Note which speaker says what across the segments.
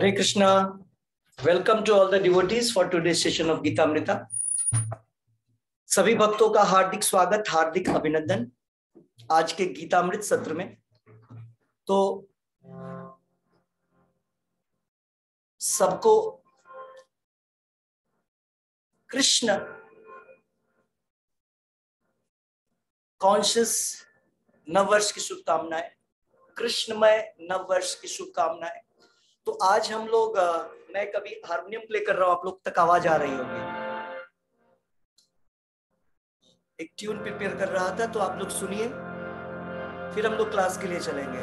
Speaker 1: Hare Krishna. Welcome to all the devotees for today's session of Gita Amrita. सभी भक्तों का हार्दिक स्वागत, हार्दिक अभिनंदन आज के गीता अमृत सत्र में। तो सबको कृष्ण कॉन्शियस नव वर्ष की शुभकामनाएं, कृष्णमय नव वर्ष की शुभकामनाएं। तो आज हम लोग मैं कभी हारमोनियम प्ले कर रहा हूं, आप लोग तक आवाज आ रही होगी। एक ट्यून प्रिपेयर कर रहा था, तो आप लोग सुनिए, फिर हम लोग क्लास के लिए चलेंगे।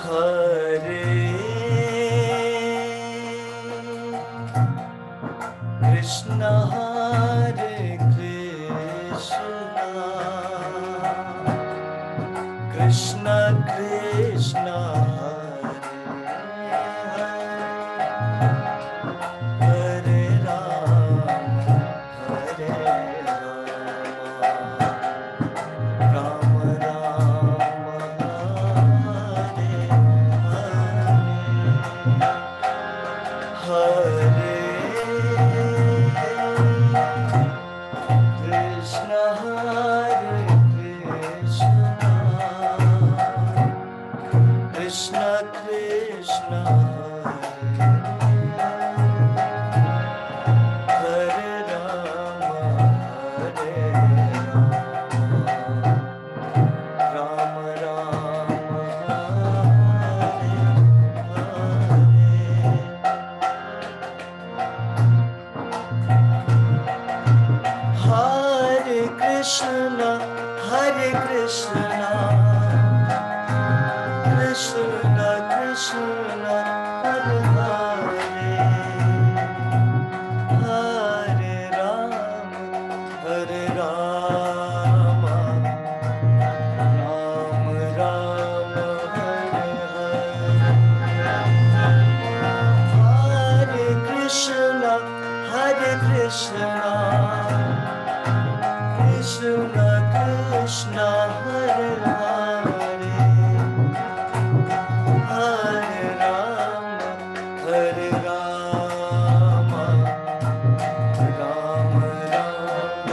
Speaker 1: हरे कृष्णा हरे कृष्णा कृष्णा कृष्णा हरे राम हरे राम राम हरे हरे कृष्णा हरे कृष्णा कृष्णा कृष्णा हरे राम हरे राम राम हरे हरे कृष्णा कृष्णा कृष्णा हरे हरे राम राम राम हरे हरे कृष्णा कृष्णा कृष्णा हरे हरे राम राम राम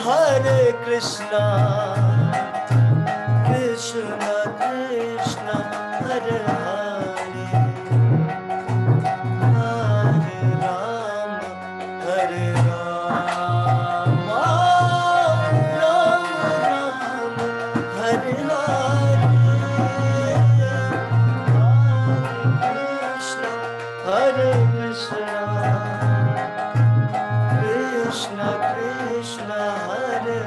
Speaker 1: हरे कृष्णा कृष्णा कृष्णा हरे हरे राम राम राम हरे हरे कृष्णा कृष्णा कृष्णा हरे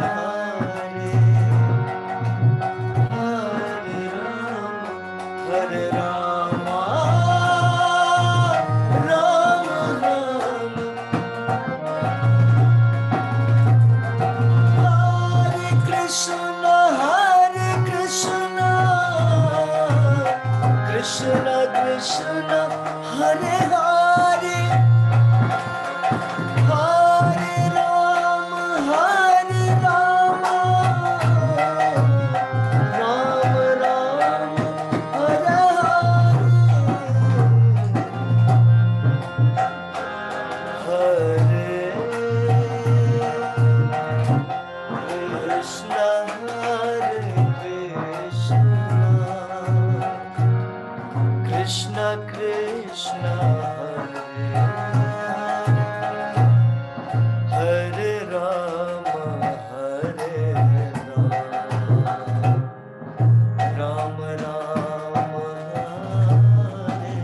Speaker 1: हरे राम राम राम हरे कृष्णा कृष्णा कृष्णा हरे हरे राम राम राम हरे हरे कृष्णा कृष्णा कृष्णा हरे राम राम राम हरे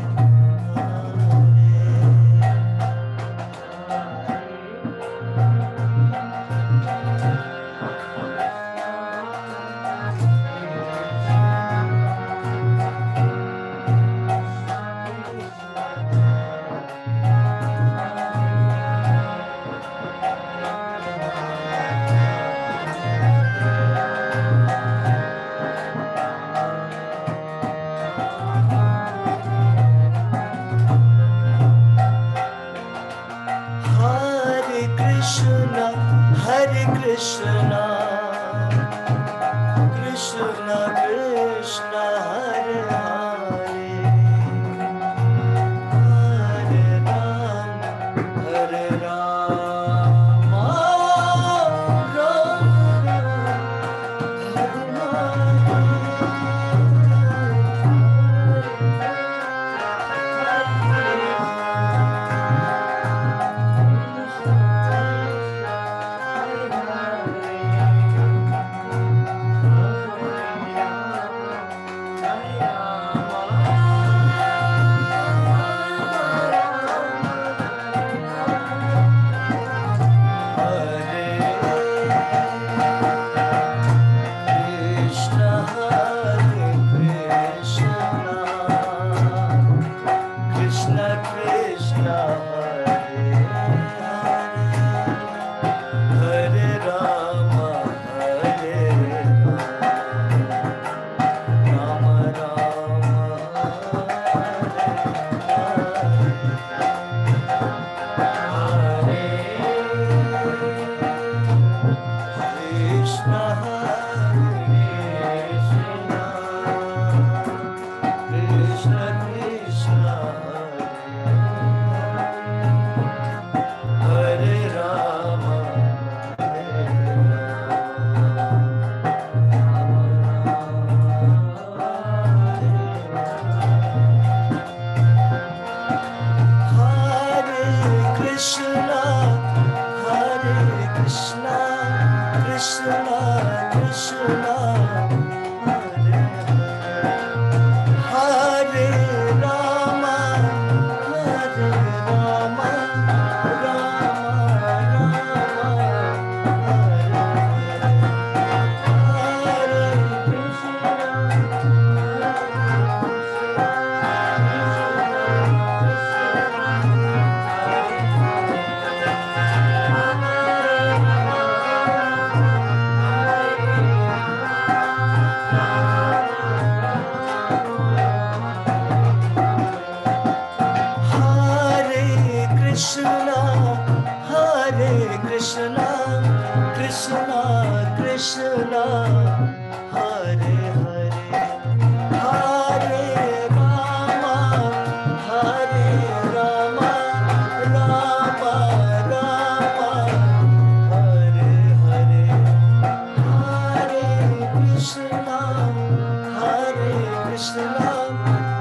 Speaker 1: कृष्णा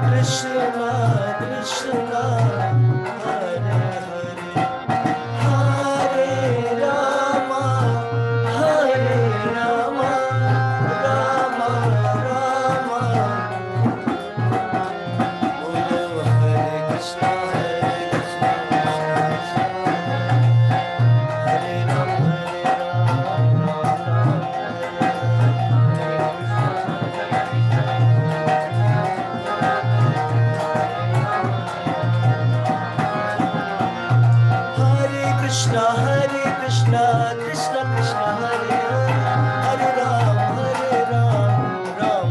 Speaker 1: कृष्णा कृष्णा हरे हरे, हरे रामा रामा रामा बोलो हरे कृष्णा हरे राम कृष्णा कृष्ण कृष्ण हरे हरे, हरे राम राम राम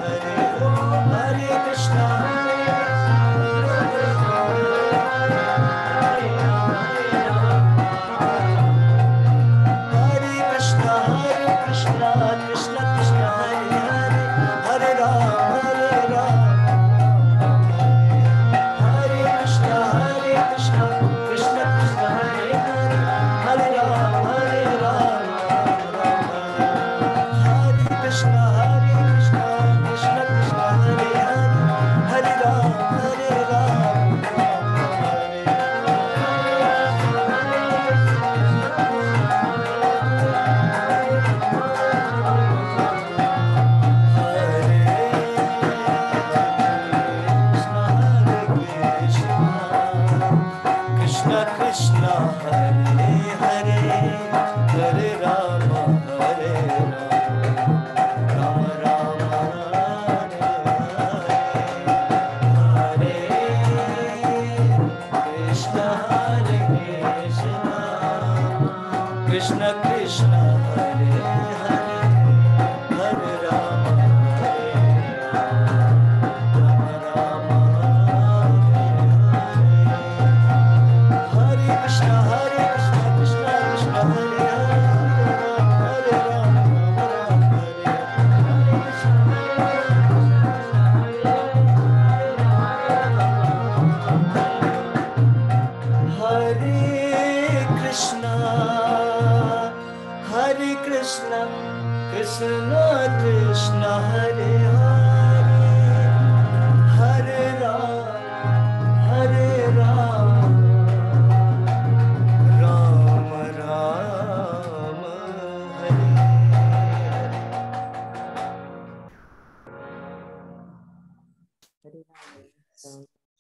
Speaker 1: हरे हरे, हरे कृष्णा कृष्ण कृष्ण हरे हरे, हरे राम हरे कृष्ण कृष्ण कृष्ण हरे हरे, हरे राम हरे कृष्ण कृष्ण कृष्ण हरे हरे, हरे राम हरे कृष्ण कृष्ण हरे हरे, हरे राम हरे राम राम हरे हरे, कृष्ण कृष्ण कृष्ण हरे हरे, हरे राम हरे कृष्ण कृष्ण कृष्ण हरे हरे, हरे राम हरे कृष्ण कृष्ण कृष्ण हरे हरे, हरे राम राम राम हरे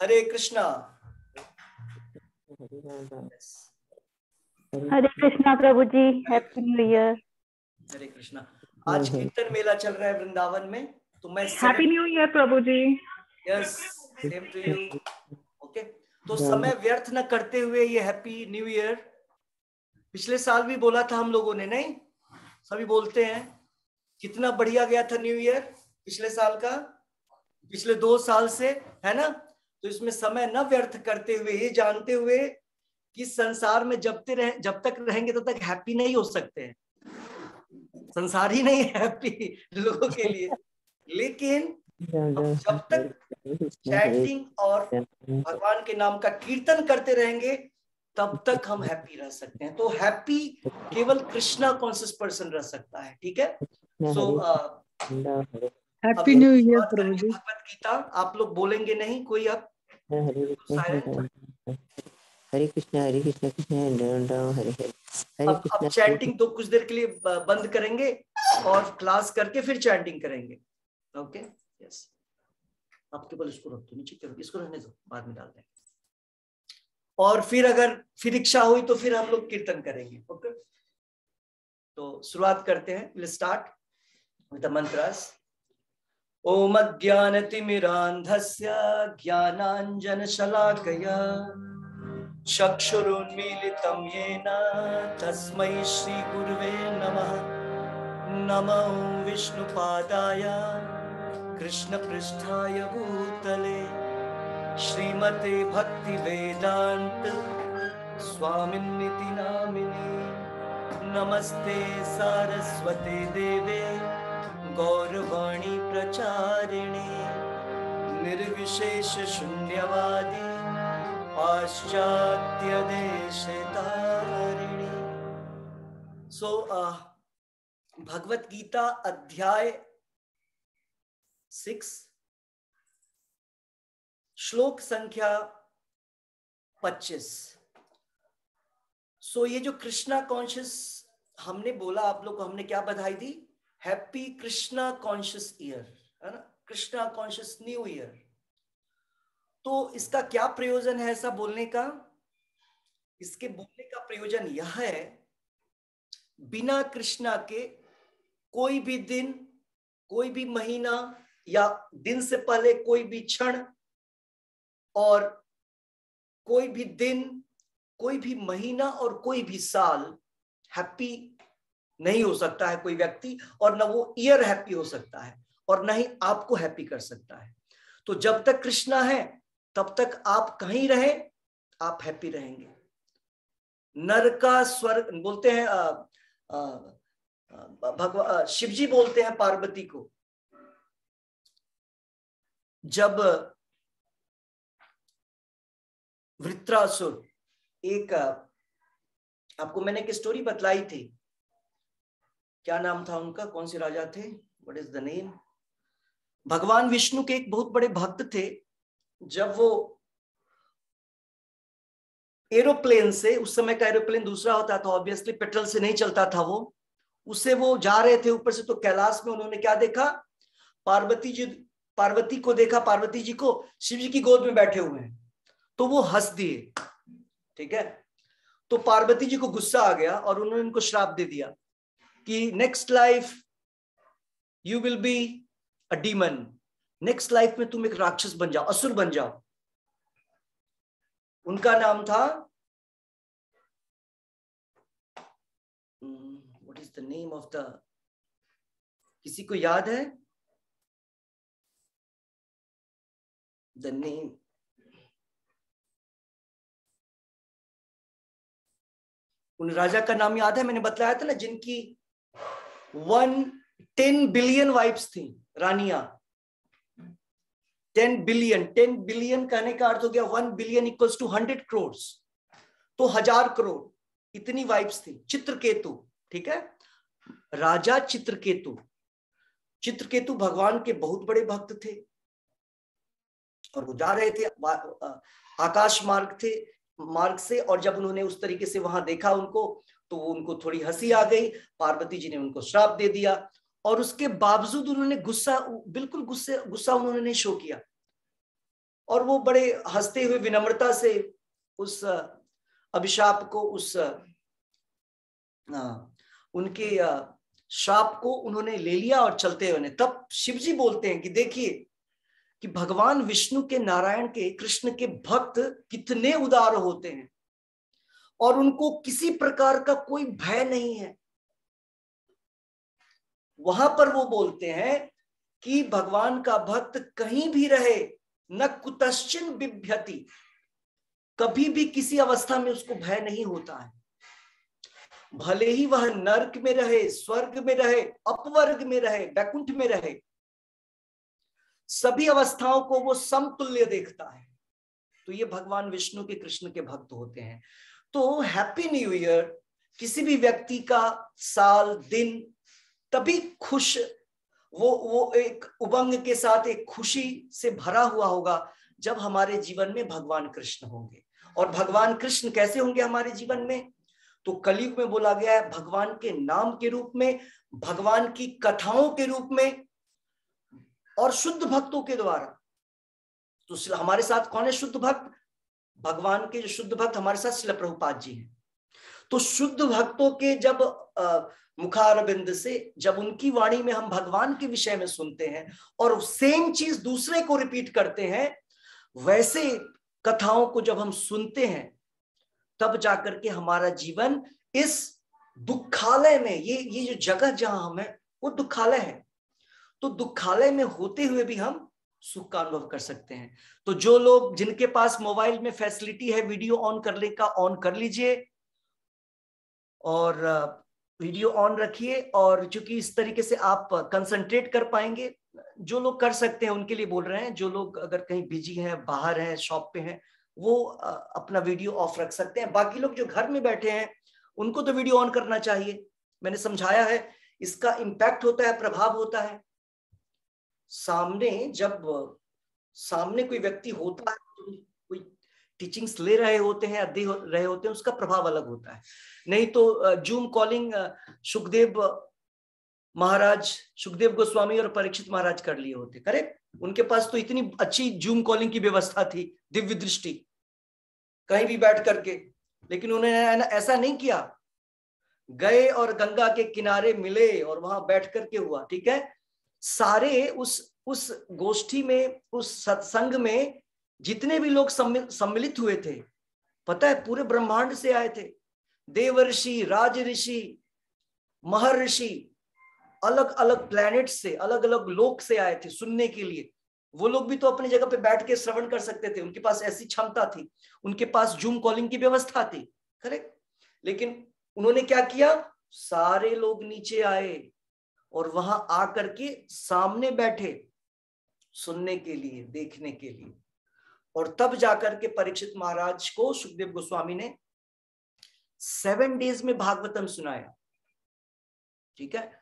Speaker 1: हरे कृष्णा।
Speaker 2: हरे कृष्णा प्रभु जी, हैप्पी न्यू ईयर।
Speaker 1: हरे कृष्णा। आज कीर्तन मेला चल रहा है वृंदावन में, तो मैं
Speaker 2: हैप्पी न्यू ईयर प्रभु जी।
Speaker 1: Yes, same to you. Okay, तो समय व्यर्थ न करते हुए ये हैप्पी न्यू ईयर, पिछले साल भी बोला था हम लोगों ने, नहीं सभी बोलते हैं कितना बढ़िया गया था न्यू ईयर पिछले साल का, पिछले 2 साल से, है ना। तो इसमें समय न व्यर्थ करते हुए, ये जानते हुए कि संसार में जब तक रहेंगे तब तक हैप्पी नहीं हो सकते हैं, संसार ही नहीं हैप्पी लोगों के लिए, लेकिन जब तक चैटिंग और भगवान के नाम का कीर्तन करते रहेंगे तब तक हम हैप्पी रह सकते हैं। तो हैप्पी केवल कृष्णा कॉन्शियस पर्सन रह सकता है, ठीक है। सो
Speaker 3: हैप्पी न्यू ईयर प्रभु जी।
Speaker 1: भगवत गीता आप लोग बोलेंगे नहीं कोई, अब
Speaker 4: हरे कृष्णा कृष्ण राम राम हरे हरे, हरे कृष्णा।
Speaker 1: अब चैंटिंग तो कुछ देर के लिए बंद करेंगे और क्लास करके फिर चैंटिंग करेंगे। Okay, yes. आप केवल इसको रख दो, नीचे करो, इसको रहने दो, बाद में डाल देंगे। और फिर अगर फिर इच्छा हुई तो फिर हम लोग कीर्तन करेंगे। ओके, तो शुरुआत करते हैं। Will start with the mantras. ओम अज्ञानतिमिरान्धस्य ज्ञानाञ्जनशलाकया चक्षुरुन्मीलितं येन तस्मै श्रीगुरुवे नमः। नमो विष्णुपादाय कृष्णपृष्ठाय भूतले श्रीमते भक्तिवेदांत स्वामिन्निति नामिने। नमस्ते सारस्वते देवे गौरवाणी प्रचारिणे निर्विशेष शून्यवादी पाश्चात्य देशतारिणे। सो भगवत गीता अध्याय 6 श्लोक संख्या 25। सो ये जो कृष्णा कॉन्शियस हमने बोला, आप लोग को हमने क्या बधाई दी? हैप्पी कृष्णा कॉन्शियस ईयर, है ना, कृष्णा कॉन्शियस न्यू ईयर। तो इसका क्या प्रयोजन है ऐसा बोलने का? इसके बोलने का प्रयोजन यह है, बिना कृष्णा के कोई भी दिन, कोई भी महीना, या दिन से पहले कोई भी क्षण, और कोई भी दिन, कोई भी महीना और कोई भी साल हैप्पी नहीं हो सकता है कोई व्यक्ति, और न वो ईयर हैप्पी हो सकता है, और न ही आपको हैप्पी कर सकता है। तो जब तक कृष्णा है तब तक आप कहीं रहे आप हैप्पी रहेंगे। नर का स्वर्ग बोलते हैं, भगवान शिव जी बोलते हैं पार्वती को, जब वृत्रासुर, एक आपको मैंने एक स्टोरी बतलाई थी, क्या नाम था उनका, कौन से राजा थे, व्हाट इज द नेम? भगवान विष्णु के एक बहुत बड़े भक्त थे। जब वो एरोप्लेन से, उस समय का एरोप्लेन दूसरा होता था, ऑब्वियसली पेट्रोल से नहीं चलता था वो, उससे वो जा रहे थे ऊपर से, तो कैलाश में उन्होंने क्या देखा? पार्वती को देखा, पार्वती जी को शिव जी की गोद में बैठे हुए हैं, तो वो हंस दिए, ठीक है। तो पार्वती जी को गुस्सा आ गया और उन्होंने उनको श्राप दे दिया कि next life you will be a demon, next life में तुम एक राक्षस बन जाओ, असुर बन जाओ। उनका नाम था, what is the name of the, किसी को याद है द नेम? उन राजा का नाम याद है? मैंने बतलाया था ना, जिनकी 10 बिलियन वाइफ्स थी, रानियां। 10 बिलियन कहने का अर्थ हो गया 1 बिलियन इक्वल्स टू 100 करोड़, तो 1000 करोड़, इतनी वाइफ्स थी। चित्रकेतु, ठीक है, राजा चित्रकेतु। चित्रकेतु भगवान के बहुत बड़े भक्त थे, और वो जा रहे थे आकाश मार्ग से, और जब उन्होंने उस तरीके से वहां देखा उनको, तो उनको थोड़ी हंसी आ गई, पार्वती जी ने उनको श्राप दे दिया, और उसके बावजूद उन्होंने बिल्कुल गुस्सा उन्होंने नहीं शो किया, और वो बड़े हंसते हुए विनम्रता से उस अभिशाप को, उस उनके श्राप को उन्होंने ले लिया और चलते हुए। तब शिव जी बोलते हैं कि देखिए कि भगवान विष्णु के, नारायण के, कृष्ण के भक्त कितने उदार होते हैं, और उनको किसी प्रकार का कोई भय नहीं है। वहां पर वो बोलते हैं कि भगवान का भक्त कहीं भी रहे, न कुतश्चिन बिभ्यति, कभी भी किसी अवस्था में उसको भय नहीं होता है। भले ही वह नर्क में रहे, स्वर्ग में रहे, अपवर्ग में रहे, वैकुंठ में रहे, सभी अवस्थाओं को वो समतुल्य देखता है। तो ये भगवान विष्णु के, कृष्ण के भक्त होते हैं। तो हैप्पी न्यू ईयर किसी भी व्यक्ति का साल, दिन तभी खुश, वो एक उमंग के साथ, एक खुशी से भरा हुआ होगा जब हमारे जीवन में भगवान कृष्ण होंगे। और भगवान कृष्ण कैसे होंगे हमारे जीवन में? तो कलयुग में बोला गया है, भगवान के नाम के रूप में, भगवान की कथाओं के रूप में, और शुद्ध भक्तों के द्वारा। तो हमारे साथ कौन है शुद्ध भक्त? भगवान के जो शुद्ध भक्त हमारे साथ श्रील प्रभुपाद जी हैं। तो शुद्ध भक्तों के जब मुखारबिंद से, जब उनकी वाणी में हम भगवान के विषय में सुनते हैं और सेम चीज दूसरे को रिपीट करते हैं, वैसे कथाओं को जब हम सुनते हैं, तब जाकर के हमारा जीवन इस दुखालय में, ये जो जगह जहां हम है वो दुखालय है, तो दुखालय में होते हुए भी हम सुख का अनुभव कर सकते हैं। तो जो लोग, जिनके पास मोबाइल में फैसिलिटी है वीडियो ऑन करने का, ऑन कर लीजिए और वीडियो ऑन रखिए, और चूंकि इस तरीके से आप कंसंट्रेट कर पाएंगे। जो लोग कर सकते हैं उनके लिए बोल रहे हैं, जो लोग अगर कहीं बिजी हैं, बाहर हैं, शॉप पे हैं, वो अपना वीडियो ऑफ रख सकते हैं। बाकी लोग जो घर में बैठे हैं उनको तो वीडियो ऑन करना चाहिए। मैंने समझाया है, इसका इम्पैक्ट होता है, प्रभाव होता है। सामने जब सामने कोई व्यक्ति होता है, कोई टीचिंग्स ले रहे होते हैं, दे रहे होते हैं, उसका प्रभाव अलग होता है। नहीं तो जूम कॉलिंग सुखदेव महाराज, सुखदेव गोस्वामी और परीक्षित महाराज कर लिए होते, करेक्ट? उनके पास तो इतनी अच्छी जूम कॉलिंग की व्यवस्था थी, दिव्य दृष्टि, कहीं भी बैठ करके। लेकिन उन्होंने ऐसा नहीं किया, गए और गंगा के किनारे मिले और वहां बैठ करके हुआ, ठीक है? सारे उस गोष्ठी में, उस सत्संग में जितने भी लोग सम्मिलित हुए थे, पता है पूरे ब्रह्मांड से आए थे। देवर्षि, राज ऋषि, महर्षि, अलग अलग प्लैनेट से, अलग अलग लोक से आए थे सुनने के लिए। वो लोग भी तो अपनी जगह पे बैठ के श्रवण कर सकते थे, उनके पास ऐसी क्षमता थी, उनके पास जूम कॉलिंग की व्यवस्था थी, करेक्ट? लेकिन उन्होंने क्या किया, सारे लोग नीचे आए और वहां आकर के सामने बैठे सुनने के लिए, देखने के लिए। और तब जाकर के परीक्षित महाराज को सुखदेव गोस्वामी ने 7 डेज में भागवतम सुनाया, ठीक है?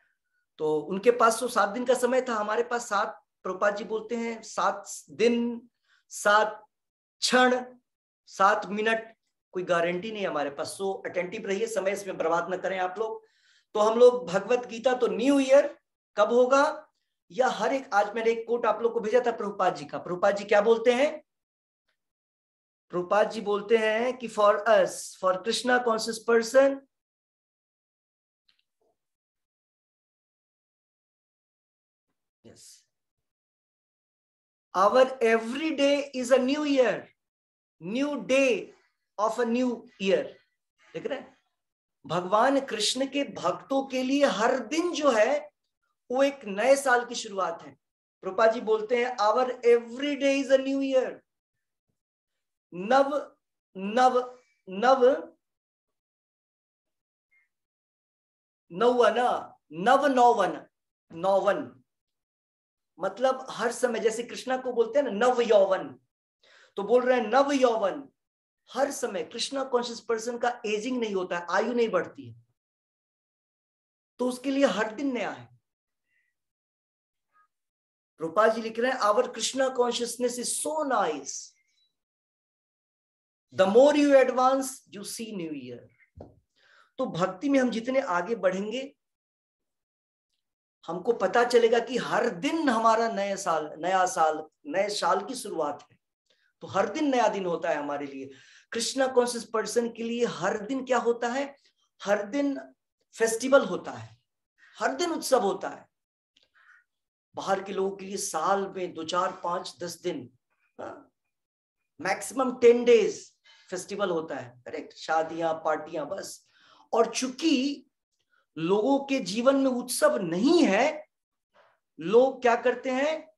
Speaker 1: तो उनके पास तो 7 दिन का समय था, हमारे पास 7, प्रभुपाद जी बोलते हैं 7 दिन, 7 क्षण, 7 मिनट, कोई गारंटी नहीं हमारे पास। सो अटेंटिव रहिए, समय इसमें बर्बाद न करें आप लोग। तो हम लोग भगवत गीता तो न्यू ईयर कब होगा, या हर एक, आज मैंने एक कोट आप लोग को भेजा था प्रभुपाद जी का। प्रभुपाद जी क्या बोलते हैं? प्रभुपाद जी बोलते हैं कि for us, for Krishna conscious person, yes, our every day is a new year, new day of a new year. देख रहे हैं, भगवान कृष्ण के भक्तों के लिए हर दिन जो है वो एक नए साल की शुरुआत है। प्रभुपाद जी बोलते हैं our every day is a new year. नव नव नव नौवना, नव नौवन, नौवन मतलब हर समय, जैसे कृष्णा को बोलते हैं ना नव यौवन, तो बोल रहे हैं नव यौवन। हर समय कृष्णा कॉन्शियस पर्सन का एजिंग नहीं होता है, आयु नहीं बढ़ती है, तो उसके लिए हर दिन नया है। रूपा जी लिख रहे हैं our Krishna consciousness is so nice, the more you advance you see new year. तो भक्ति में हम जितने आगे बढ़ेंगे, हमको पता चलेगा कि हर दिन हमारा नया साल, नए साल की शुरुआत है। तो हर दिन नया दिन होता है हमारे लिए। कृष्णा कॉन्शियस पर्सन के लिए हर दिन क्या होता है? हर दिन फेस्टिवल होता है, हर दिन उत्सव होता है। बाहर के लोगों के लिए साल में 2, 4, 5, 10 दिन, मैक्सिमम 10 डेज फेस्टिवल होता है, करेक्ट? शादियां, पार्टियां, बस। और चूंकि लोगों के जीवन में उत्सव नहीं है, लोग क्या करते हैं,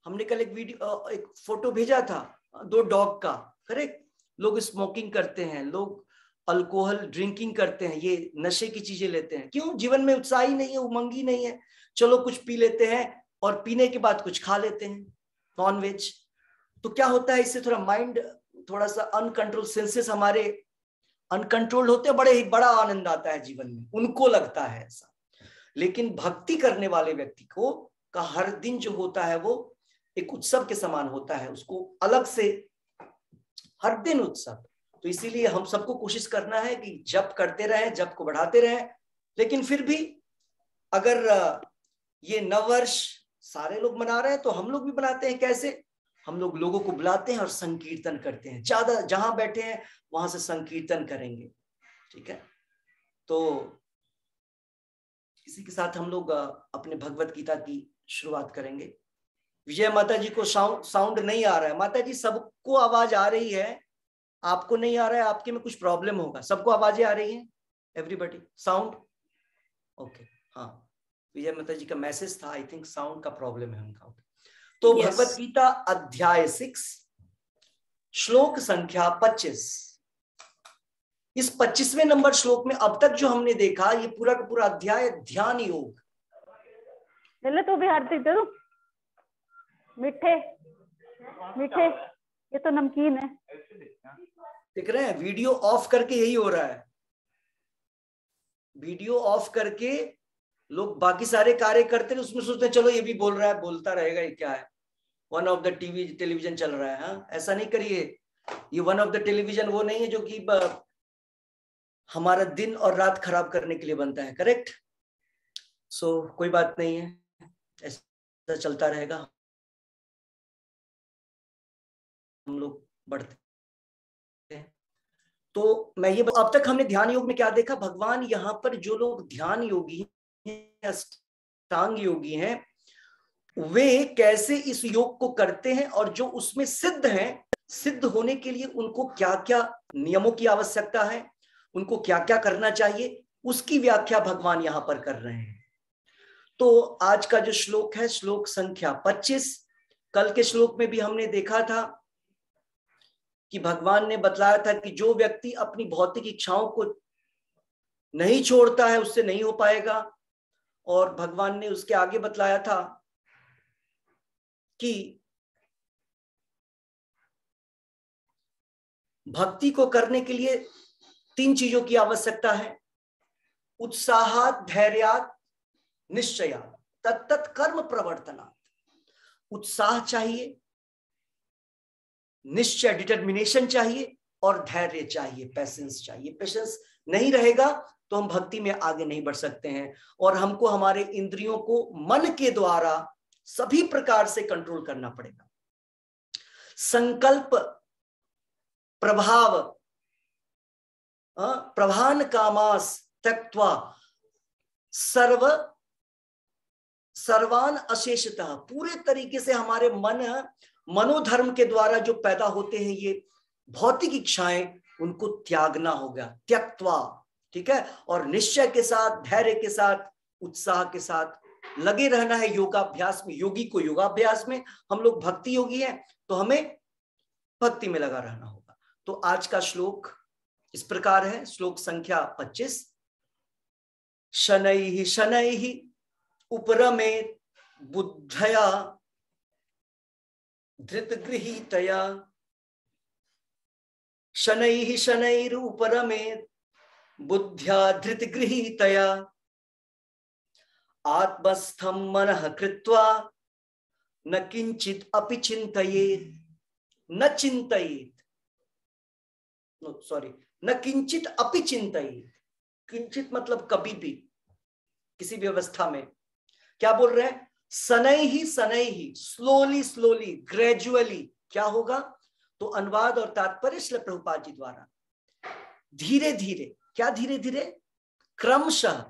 Speaker 1: हमने कल एक फोटो भेजा था 2 डॉग का, करेक्ट? लोग स्मोकिंग करते हैं, लोग अल्कोहल ड्रिंकिंग करते हैं, ये नशे की चीजें लेते हैं। क्यों? जीवन में उत्साह ही नहीं है, उमंग ही नहीं है। चलो कुछ पी लेते हैं और पीने के बाद कुछ खा लेते हैं, नॉन वेज। तो क्या होता है, इससे थोड़ा माइंड, थोड़ा सा अनकंट्रोल, सेंसेस हमारे अनकंट्रोल्ड होते हैं, बड़ा आनंद आता है जीवन में, उनको लगता है ऐसा। लेकिन भक्ति करने वाले व्यक्ति को का हर दिन जो होता है वो एक उत्सव के समान होता है, उसको अलग से हर दिन उत्सव। तो इसीलिए हम सबको कोशिश करना है कि जप करते रहें, जप को बढ़ाते रहें। लेकिन फिर भी अगर ये नववर्ष सारे लोग मना रहे हैं तो हम लोग भी मनाते हैं। कैसे? हम लोग लोगों को बुलाते हैं और संकीर्तन करते हैं, ज्यादा जहां बैठे हैं वहां से संकीर्तन करेंगे, ठीक है? तो इसी के साथ हम लोग अपने भगवत गीता की शुरुआत करेंगे। विजय माता जी को साउंड नहीं आ रहा है। माता जी सबको आवाज आ रही है, आपको नहीं आ रहा है, आपके में कुछ प्रॉब्लम होगा। सबको आवाजें आ रही हैं, एवरीबॉडी? Sound okay? हाँ, विजय माता जी का मैसेज था, आई थिंक साउंड का प्रॉब्लम है उनका। तो भगवत गीता अध्याय 6 श्लोक संख्या 25। इस 25वें नंबर श्लोक में अब तक जो हमने देखा, ये पूरा का पूरा अध्याय ध्यान योग।
Speaker 2: चले तो भी हार्दिक दे दो, मीठे मीठे, ये तो नमकीन है।
Speaker 1: देख रहे हैं, वीडियो ऑफ करके यही हो रहा है। वीडियो ऑफ करके लोग बाकी सारे कार्य करते हैं, उसमें सोचते हैं चलो ये भी बोल रहा है, बोलता रहेगा, ये क्या है। वन ऑफ द टेलीविजन चल रहा है। हाँ, ऐसा नहीं करिए। ये वन ऑफ द टेलीविजन वो नहीं है जो कि हमारा दिन और रात खराब करने के लिए बनता है, करेक्ट? सो कोई बात नहीं है, ऐसा चलता रहेगा, हम लोग बढ़ते हैं। तो मैं ये अब तक हमने ध्यान योग में क्या देखा? भगवान यहाँ पर जो लोग ध्यान योगी हैं, अष्टांग योगी हैं, वे कैसे इस योग को करते हैं और जो उसमें सिद्ध हैं, सिद्ध होने के लिए उनको क्या क्या नियमों की आवश्यकता है, उनको क्या क्या करना चाहिए, उसकी व्याख्या भगवान यहां पर कर रहे हैं। तो आज का जो श्लोक है, श्लोक संख्या 25, कल के श्लोक में भी हमने देखा था कि भगवान ने बतलाया था कि जो व्यक्ति अपनी भौतिक इच्छाओं को नहीं छोड़ता है उससे नहीं हो पाएगा। और भगवान ने उसके आगे बतलाया था कि भक्ति को करने के लिए 3 चीजों की आवश्यकता है: उत्साहात, धैर्यात, निश्चयात, तत्तत् कर्म प्रवर्तनात्। उत्साह चाहिए, निश्चय डिटर्मिनेशन चाहिए, और धैर्य चाहिए, पेशेंस चाहिए। पेशेंस नहीं रहेगा तो हम भक्ति में आगे नहीं बढ़ सकते हैं। और हमको हमारे इंद्रियों को मन के द्वारा सभी प्रकार से कंट्रोल करना पड़ेगा। संकल्प, प्रभाव, प्रभान कामास त्यक्त्वा सर्वान अशेषतः, पूरे तरीके से हमारे मनोधर्म के द्वारा जो पैदा होते हैं ये भौतिक इच्छाएं, उनको त्यागना होगा, त्यक्त्वा, ठीक है? और निश्चय के साथ, धैर्य के साथ, उत्साह के साथ लगे रहना है योगाभ्यास में। योगी को योगाभ्यास में, हम लोग भक्ति योगी हैं तो हमें भक्ति में लगा रहना होगा। तो आज का श्लोक इस प्रकार है, श्लोक संख्या 25। शनैः शनैः उपरमेत् बुद्धया धृतगृहीतया। शनैः शनैरुपरमेत् बुद्ध्या धृतगृहीतया। आत्मस्थं मनः कृत्वा न किंचित अपि चिंतयेत्। न चिंतयेत्, सॉरी, न किंचित अपि चिंतयेत्। किंचित मतलब कभी भी, किसी भी अवस्था में। क्या बोल रहे हैं? शनैः शनैः, स्लोली स्लोली, ग्रेजुअली क्या होगा? तो अनुवाद और तात्पर्य श्रील प्रभुपाद जी द्वारा धीरे धीरे। क्या धीरे धीरे? क्रमशः।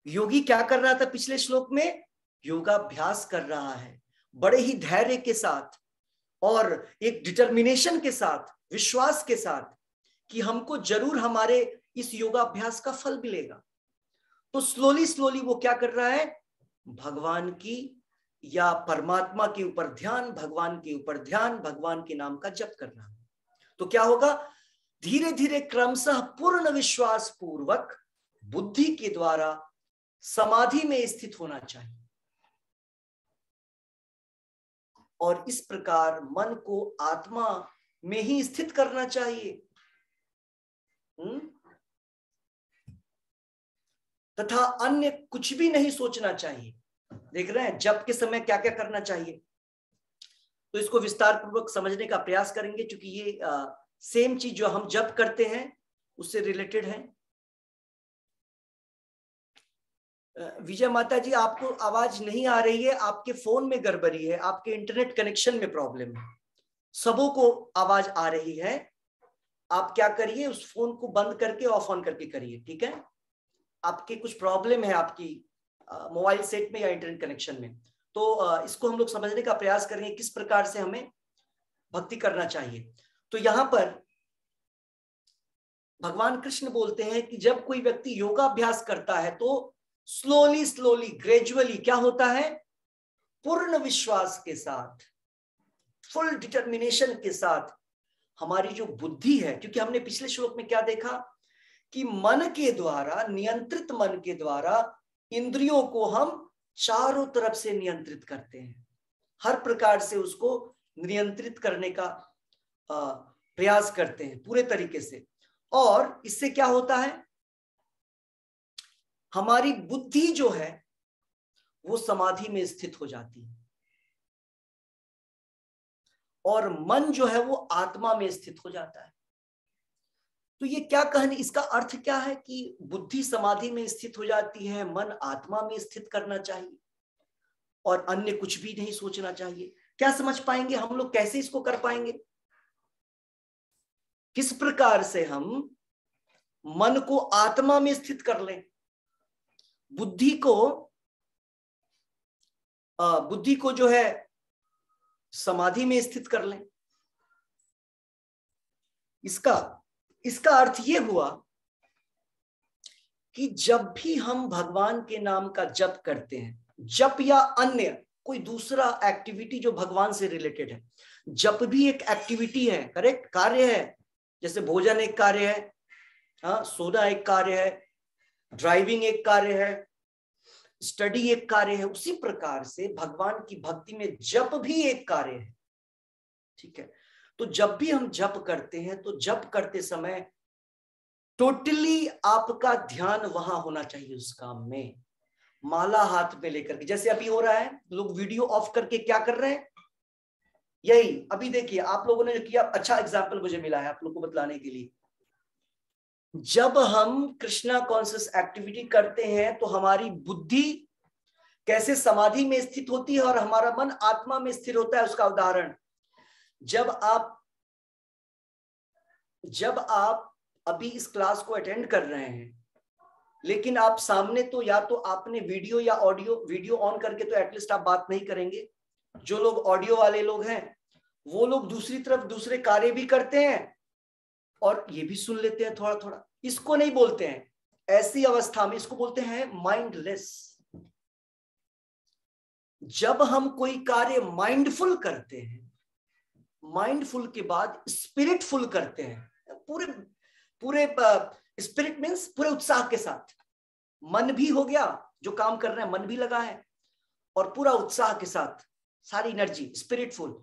Speaker 1: योगी क्या कर रहा था पिछले श्लोक में? योगाभ्यास कर रहा है बड़े ही धैर्य के साथ और एक डिटर्मिनेशन के साथ, विश्वास के साथ कि हमको जरूर हमारे इस योगाभ्यास का फल मिलेगा। तो स्लोली स्लोली वो क्या कर रहा है? भगवान की या परमात्मा के ऊपर ध्यान, भगवान के ऊपर ध्यान, भगवान के नाम का जप कर रहा है। तो क्या होगा? धीरे धीरे क्रमशः पूर्ण विश्वास पूर्वक बुद्धि के द्वारा समाधि में स्थित होना चाहिए। और इस प्रकार मन को आत्मा में ही स्थित करना चाहिए। तथा अन्य कुछ भी नहीं सोचना चाहिए। देख रहे हैं जप के समय क्या क्या करना चाहिए? तो इसको विस्तार पूर्वक समझने का प्रयास करेंगे, क्योंकि ये सेम चीज जो हम जप करते हैं उससे रिलेटेड है। विजय माता जी, आपको आवाज नहीं आ रही है, आपके फोन में गड़बड़ी है, आपके इंटरनेट कनेक्शन में प्रॉब्लम है। सबों को आवाज आ रही है। आप क्या करिए, उस फोन को बंद करके ऑफ ऑन करके करिए, ठीक है? आपके कुछ प्रॉब्लम है आपकी मोबाइल सेट में या इंटरनेट कनेक्शन में। तो इसको हम लोग समझने का प्रयास करेंगे किस प्रकार से हमें भक्ति करना चाहिए। तो यहां पर भगवान कृष्ण बोलते हैं कि जब कोई व्यक्ति योगाभ्यास करता है तो स्लोली स्लोली, ग्रेजुअली क्या होता है? पूर्ण विश्वास के साथ, फुल डिटर्मिनेशन के साथ हमारी जो बुद्धि है, क्योंकि हमने पिछले श्लोक में क्या देखा कि मन के द्वारा, नियंत्रित मन के द्वारा इंद्रियों को हम चारों तरफ से नियंत्रित करते हैं, हर प्रकार से उसको नियंत्रित करने का प्रयास करते हैं पूरे तरीके से। और इससे क्या होता है? हमारी बुद्धि जो है वो समाधि में स्थित हो जाती है। और मन जो है वो आत्मा में स्थित हो जाता है। तो ये क्या कहने, इसका अर्थ क्या है कि बुद्धि समाधि में स्थित हो जाती है, मन आत्मा में स्थित करना चाहिए और अन्य कुछ भी नहीं सोचना चाहिए। क्या समझ पाएंगे हम लोग, कैसे इसको कर पाएंगे? किस प्रकार से हम मन को आत्मा में स्थित कर लें, बुद्धि को जो है समाधि में स्थित कर लें? इसका अर्थ यह हुआ कि जब भी हम भगवान के नाम का जप करते हैं, जप या अन्य कोई दूसरा एक्टिविटी जो भगवान से रिलेटेड है, जप भी एक एक्टिविटी है, करेक्ट, कार्य है। जैसे भोजन एक कार्य है, हाँ, सोना एक कार्य है, ड्राइविंग एक कार्य है, स्टडी एक कार्य है। उसी प्रकार से भगवान की भक्ति में जप भी एक कार्य है, ठीक है। तो जब भी हम जप करते हैं तो जप करते समय टोटली आपका ध्यान वहां होना चाहिए उस काम में, माला हाथ में लेकर के। जैसे अभी हो रहा है, लोग वीडियो ऑफ करके क्या कर रहे हैं, यही अभी देखिए आप लोगों ने जो किया, अच्छा एग्जाम्पल मुझे मिला है आप लोग को बतलाने के लिए। जब हम कृष्णा कॉन्शियस एक्टिविटी करते हैं तो हमारी बुद्धि कैसे समाधि में स्थित होती है और हमारा मन आत्मा में स्थिर होता है। उसका उदाहरण, जब आप अभी इस क्लास को अटेंड कर रहे हैं, लेकिन आप सामने तो या तो आपने वीडियो या वीडियो ऑन करके तो एटलीस्ट आप बात नहीं करेंगे। जो लोग ऑडियो वाले लोग हैं वो लोग दूसरी तरफ दूसरे कार्य भी करते हैं और ये भी सुन लेते हैं थोड़ा थोड़ा। इसको नहीं बोलते हैं, ऐसी अवस्था में इसको बोलते हैं माइंडलेस। जब हम कोई कार्य माइंडफुल करते हैं, माइंडफुल के बाद स्पिरिटफुल करते हैं, पूरे स्पिरिट मीन्स पूरे उत्साह के साथ, मन भी हो गया, जो काम कर रहे हैं मन भी लगा है और पूरा उत्साह के साथ सारी एनर्जी स्पिरिटफुल।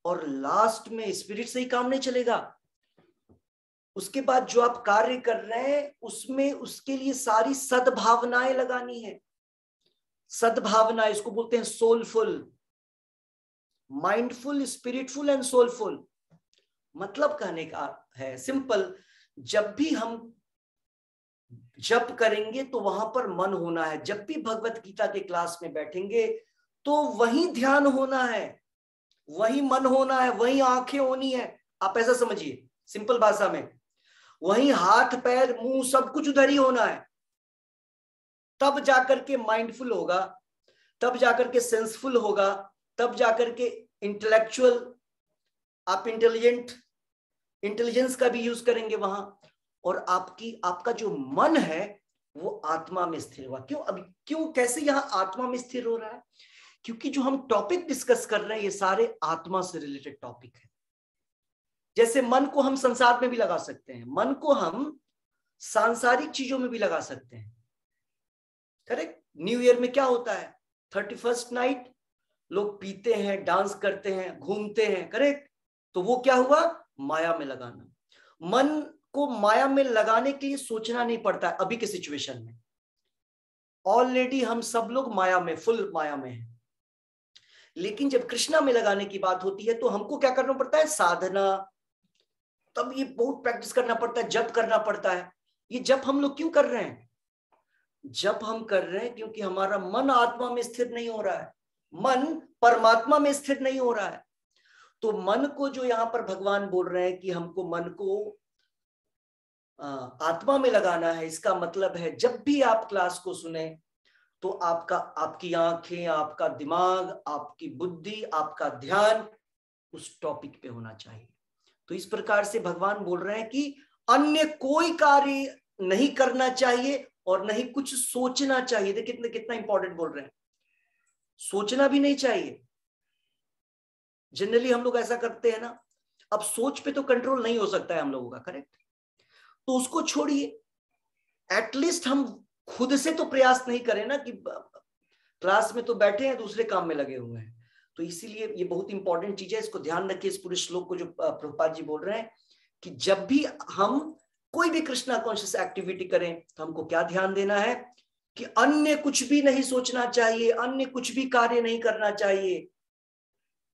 Speaker 1: और लास्ट में स्पिरिट से ही काम नहीं चलेगा, उसके बाद जो आप कार्य कर रहे हैं उसमें उसके लिए सारी सद्भावनाएं लगानी है। सद्भावना, इसको बोलते हैं सोलफुल, माइंडफुल, स्पिरिटफुल एंड सोलफुल। मतलब कहने का है सिंपल, जब भी हम जप करेंगे तो वहां पर मन होना है। जब भी भगवत गीता के क्लास में बैठेंगे तो वही ध्यान होना है, वही मन होना है, वही आंखें होनी है। आप ऐसा समझिए सिंपल भाषा में, वही हाथ पैर मुंह सब कुछ उधर ही होना है। तब जाकर के माइंडफुल होगा, तब जाकर के सेंसफुल होगा, तब जाकर के इंटेलेक्चुअल, आप इंटेलिजेंस का भी यूज करेंगे वहां, और आपका जो मन है वो आत्मा में स्थिर हुआ। क्यों कैसे यहां आत्मा में स्थिर हो रहा है? क्योंकि जो हम टॉपिक डिस्कस कर रहे हैं ये सारे आत्मा से रिलेटेड टॉपिक है। जैसे मन को हम संसार में भी लगा सकते हैं, मन को हम सांसारिक चीजों में भी लगा सकते हैं, करेक्ट। न्यू ईयर में क्या होता है, 31st नाइट लोग पीते हैं, डांस करते हैं, घूमते हैं, करेक्ट। तो वो क्या हुआ, माया में लगाना। मन को माया में लगाने के लिए सोचना नहीं पड़ता है। अभी के सिचुएशन में ऑलरेडी हम सब लोग माया में, फुल माया में हैं। लेकिन जब कृष्णा में लगाने की बात होती है तो हमको क्या करना पड़ता है, साधना। तब ये बहुत प्रैक्टिस करना पड़ता है, जप करना पड़ता है। ये जप हम लोग क्यों कर रहे हैं? जप हम कर रहे हैं क्योंकि हमारा मन आत्मा में स्थिर नहीं हो रहा है, मन परमात्मा में स्थिर नहीं हो रहा है। तो मन को जो यहाँ पर भगवान बोल रहे हैं कि हमको मन को आत्मा में लगाना है, इसका मतलब है जब भी आप क्लास को सुने तो आपकी आंखें, आपका दिमाग, आपकी बुद्धि, आपका ध्यान उस टॉपिक पे होना चाहिए। तो इस प्रकार से भगवान बोल रहे हैं कि अन्य कोई कार्य नहीं करना चाहिए और नहीं कुछ सोचना चाहिए। देखिए कितना इंपॉर्टेंट बोल रहे हैं, सोचना भी नहीं चाहिए। जनरली हम लोग ऐसा करते हैं ना, अब सोच पे तो कंट्रोल नहीं हो सकता है हम लोगों का, करेक्ट। तो उसको छोड़िए, एटलीस्ट हम खुद से तो प्रयास नहीं करें ना कि क्लास में तो बैठे हैं दूसरे काम में लगे हुए हैं। तो इसीलिए ये बहुत इंपॉर्टेंट चीज है, इसको ध्यान रखिए। इस पूरे श्लोक को जो प्रभुपाद जी बोल रहे हैं कि जब भी हम कोई भी कृष्णा कॉन्शियस एक्टिविटी करें तो हमको क्या ध्यान देना है कि अन्य कुछ भी नहीं सोचना चाहिए, अन्य कुछ भी कार्य नहीं करना चाहिए।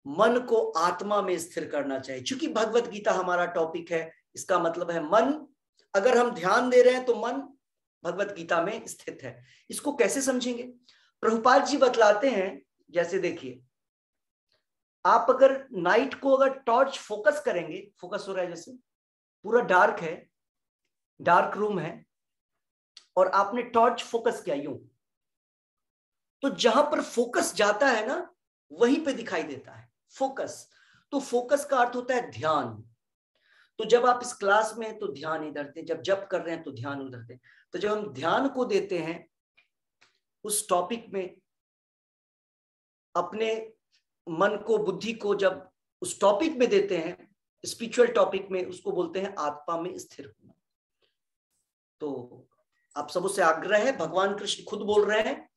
Speaker 1: मन को आत्मा में स्थिर करना चाहिए। क्योंकि भगवत गीता हमारा टॉपिक है, इसका मतलब है मन, अगर हम ध्यान दे रहे हैं तो मन भगवत गीता में स्थित है। इसको कैसे समझेंगे? प्रभुपाद जी बतलाते हैं, जैसे देखिए, आप अगर नाइट को अगर टॉर्च फोकस करेंगे, फोकस हो रहा है, जैसे पूरा डार्क है, डार्क रूम है, और आपने टॉर्च फोकस किया यूं, तो जहां पर फोकस जाता है ना, वहीं पे दिखाई देता है फोकस। तो फोकस का अर्थ होता है ध्यान। तो जब आप इस क्लास में हैं तो ध्यान इधर दें, जब जप कर रहे हैं तो ध्यान उधर दें। तो जब हम ध्यान को देते हैं उस टॉपिक में, अपने मन को, बुद्धि को जब उस टॉपिक में देते हैं, स्पिरिचुअल टॉपिक में, उसको बोलते हैं आत्मा में स्थिर होना। तो आप सबों से आग्रह है, भगवान कृष्ण खुद बोल रहे हैं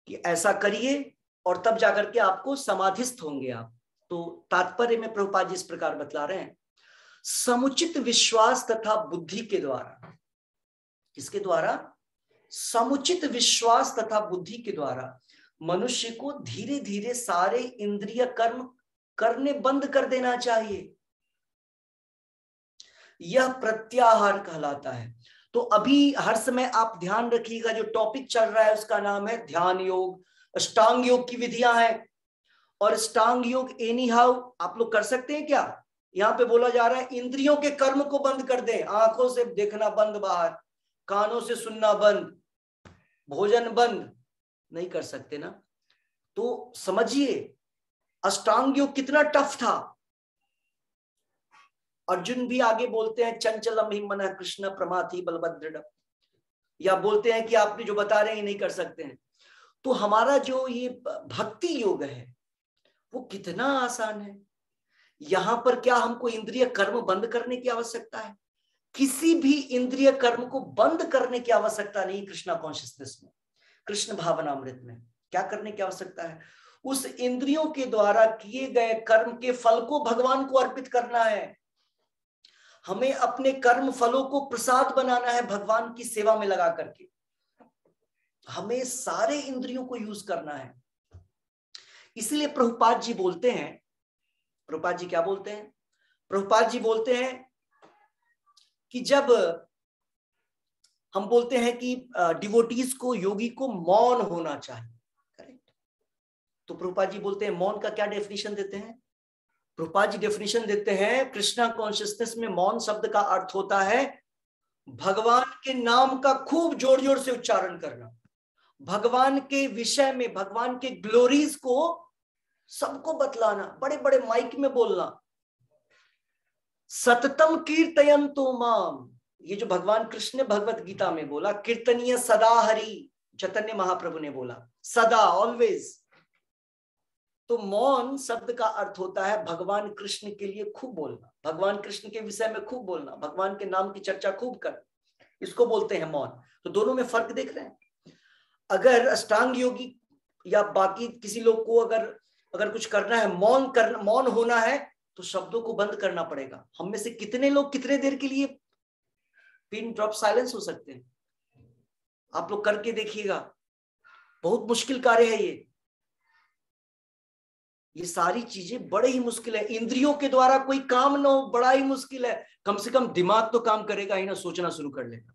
Speaker 1: कि ऐसा करिए और तब जाकर के आपको समाधिस्थ होंगे आप। तो तात्पर्य में प्रभुपाद जी इस प्रकार बतला रहे हैं, समुचित विश्वास तथा बुद्धि के द्वारा, किसके द्वारा? समुचित विश्वास तथा बुद्धि के द्वारा मनुष्य को धीरे धीरे सारे इंद्रिय कर्म करने बंद कर देना चाहिए। यह प्रत्याहार कहलाता है। तो अभी हर समय आप ध्यान रखिएगा, जो टॉपिक चल रहा है उसका नाम है ध्यान योग, अष्टांग योग की विधियां हैं। और अष्टांग योग एनी हाउ आप लोग कर सकते हैं क्या? यहाँ पे बोला जा रहा है इंद्रियों के कर्म को बंद कर दें, आंखों से देखना बंद, बाहर कानों से सुनना बंद, भोजन बंद, नहीं कर सकते ना। तो समझिए अष्टांग योग कितना टफ था। अर्जुन भी आगे बोलते हैं चंचलम ही मनः कृष्ण प्रमाथि बलभद्र, या बोलते हैं कि आपने जो बता रहे हैं नहीं कर सकते हैं। तो हमारा जो ये भक्ति योग है वो कितना आसान है। यहां पर क्या हमको इंद्रिय कर्म बंद करने की आवश्यकता है? किसी भी इंद्रिय कर्म को बंद करने की आवश्यकता नहीं। कृष्णा कॉन्शियसनेस में, कृष्ण भावनामृत में क्या करने की आवश्यकता है? उस इंद्रियों के द्वारा किए गए कर्म के फल को भगवान को अर्पित करना है। हमें अपने कर्म फलों को प्रसाद बनाना है भगवान की सेवा में लगा करके। हमें सारे इंद्रियों को यूज करना है। इसलिए प्रभुपाद जी बोलते हैं, प्रभुपाद जी क्या बोलते हैं? प्रभुपाद जी बोलते हैं कि जब हम बोलते हैं कि डिवोटीज को, योगी को मौन होना चाहिए, करेक्ट? तो प्रभुपाद जी बोलते हैं मौन का क्या डेफिनेशन देते हैं? प्रभुपाद जी डेफिनेशन देते हैं, कृष्णा कॉन्शियसनेस में मौन शब्द का अर्थ होता है भगवान के नाम का खूब जोर जोर से उच्चारण करना, भगवान के विषय में, भगवान के ग्लोरीज को सबको बतलाना, बड़े बड़े माइक में बोलना। सततम कीर्तयन्तु माम, ये जो भगवान कृष्ण ने भगवत गीता में बोला, कीर्तनीय सदा हरि, चैतन्य महाप्रभु ने बोला सदा, ऑलवेज। तो मौन शब्द का अर्थ होता है भगवान कृष्ण के लिए खूब बोलना, भगवान कृष्ण के विषय में खूब बोलना, भगवान के नाम की चर्चा खूब करना, इसको बोलते हैं मौन। तो दोनों में फर्क देख रहे हैं। अगर अष्टांग योगी या बाकी किसी लोग को अगर कुछ करना है, मौन होना है, तो शब्दों को बंद करना पड़ेगा। हम में से कितने लोग कितने देर के लिए पिन ड्रॉप साइलेंस हो सकते हैं? आप लोग करके देखिएगा, बहुत मुश्किल कार्य है ये सारी चीजें बड़े ही मुश्किल है। इंद्रियों के द्वारा कोई काम ना हो, बड़ा ही मुश्किल है। कम से कम दिमाग तो काम करेगा ही ना, सोचना शुरू कर लेगा।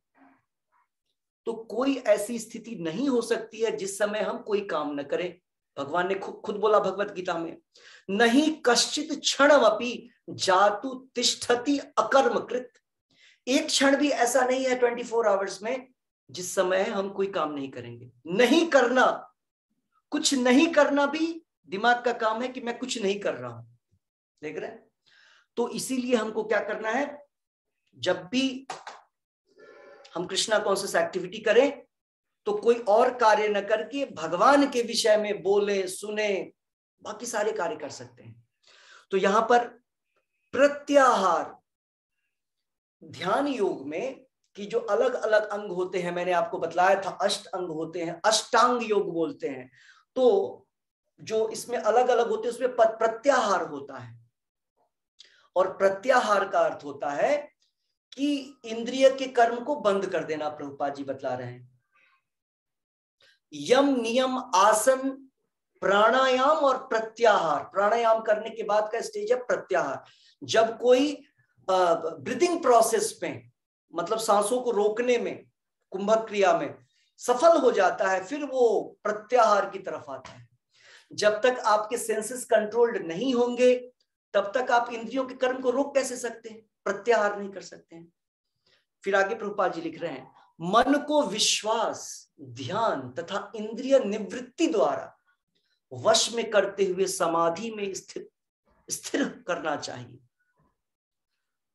Speaker 1: तो कोई ऐसी स्थिति नहीं हो सकती है जिस समय हम कोई काम न करें। भगवान ने खुद बोला भगवत गीता में, नहीं कश्चित क्षणमपि जातु तिष्ठति अकर्मकृत। एक क्षण भी ऐसा नहीं है 24 आवर्स में जिस समय हम कोई काम नहीं करेंगे। नहीं करना, कुछ नहीं करना भी दिमाग का काम है कि मैं कुछ नहीं कर रहा हूं, देख रहे हैं? तो इसीलिए हमको क्या करना है, जब भी हम कृष्णा कॉन्शियस एक्टिविटी करें तो कोई और कार्य न करके भगवान के विषय में बोले, सुने, बाकी सारे कार्य कर सकते हैं। तो यहां पर प्रत्याहार ध्यान योग में कि जो अलग अलग अंग होते हैं, मैंने आपको बतलाया था 8 अंग होते हैं, अष्टांग योग बोलते हैं। तो जो इसमें अलग अलग होते हैं उसमें प्रत्याहार होता है, और प्रत्याहार का अर्थ होता है कि इंद्रिय के कर्म को बंद कर देना। प्रभुपाद जी बतला रहे हैं यम नियम आसन प्राणायाम और प्रत्याहार। प्राणायाम करने के बाद का स्टेज है प्रत्याहार। जब कोई ब्रीदिंग प्रोसेस में, मतलब सांसों को रोकने में, कुंभक क्रिया में सफल हो जाता है, फिर वो प्रत्याहार की तरफ आता है। जब तक आपके सेंसेस कंट्रोल्ड नहीं होंगे तब तक आप इंद्रियों के कर्म को रोक कैसे सकते हैं? प्रत्याहार नहीं कर सकते हैं। फिर आगे प्रभुपाद जी लिख रहे हैं, मन को विश्वास, ध्यान तथा इंद्रिय निवृत्ति द्वारा वश में करते हुए समाधि में स्थिर करना चाहिए।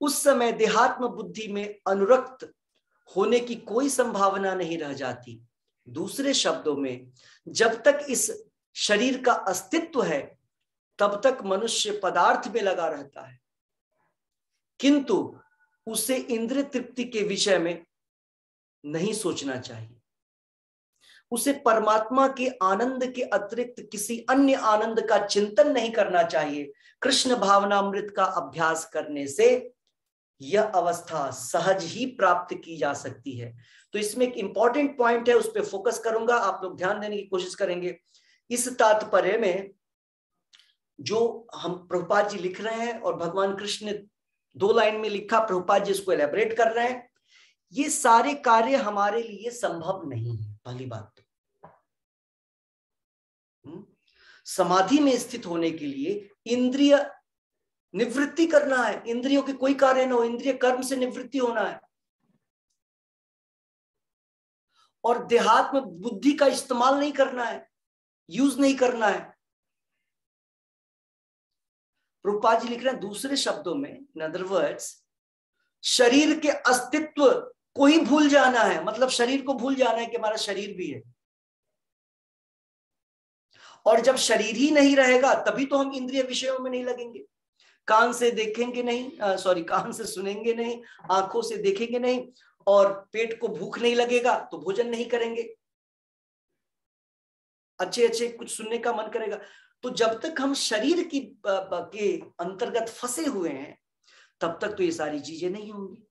Speaker 1: उस समय देहात्म बुद्धि में अनुरक्त होने की कोई संभावना नहीं रह जाती। दूसरे शब्दों में, जब तक इस शरीर का अस्तित्व है तब तक मनुष्य पदार्थ में लगा रहता है, किंतु उसे इंद्रिय तृप्ति के विषय में नहीं सोचना चाहिए। उसे परमात्मा के आनंद के अतिरिक्त किसी अन्य आनंद का चिंतन नहीं करना चाहिए। कृष्ण भावनामृत का अभ्यास करने से यह अवस्था सहज ही प्राप्त की जा सकती है। तो इसमें एक इंपॉर्टेंट पॉइंट है, उस पर फोकस करूंगा, आप लोग ध्यान देने की कोशिश करेंगे। इस तात्पर्य में जो हम प्रभुपाद जी लिख रहे हैं और भगवान कृष्ण ने 2 लाइन में लिखा, प्रभुपाद जी इसको एलैबोरेट कर रहे हैं। ये सारे कार्य हमारे लिए संभव नहीं है। पहली बात तो समाधि में स्थित होने के लिए इंद्रिय निवृत्ति करना है। इंद्रियों के कोई कार्य न हो, इंद्रिय कर्म से निवृत्ति होना है और देहात्म बुद्धि का इस्तेमाल नहीं करना है, यूज नहीं करना है। प्रभुपाद जी लिख रहे हैं दूसरे शब्दों में, इन अदर वर्ड्स, शरीर के अस्तित्व को ही भूल जाना है। मतलब शरीर को भूल जाना है कि हमारा शरीर भी है। और जब शरीर ही नहीं रहेगा तभी तो हम इंद्रिय विषयों में नहीं लगेंगे। कान से देखेंगे नहीं, कान से सुनेंगे नहीं, आंखों से देखेंगे नहीं, और पेट को भूख नहीं लगेगा तो भोजन नहीं करेंगे। अच्छे अच्छे कुछ सुनने का मन करेगा। तो जब तक हम शरीर के अंतर्गत फंसे हुए हैं तब तक तो ये सारी चीजें नहीं होंगी।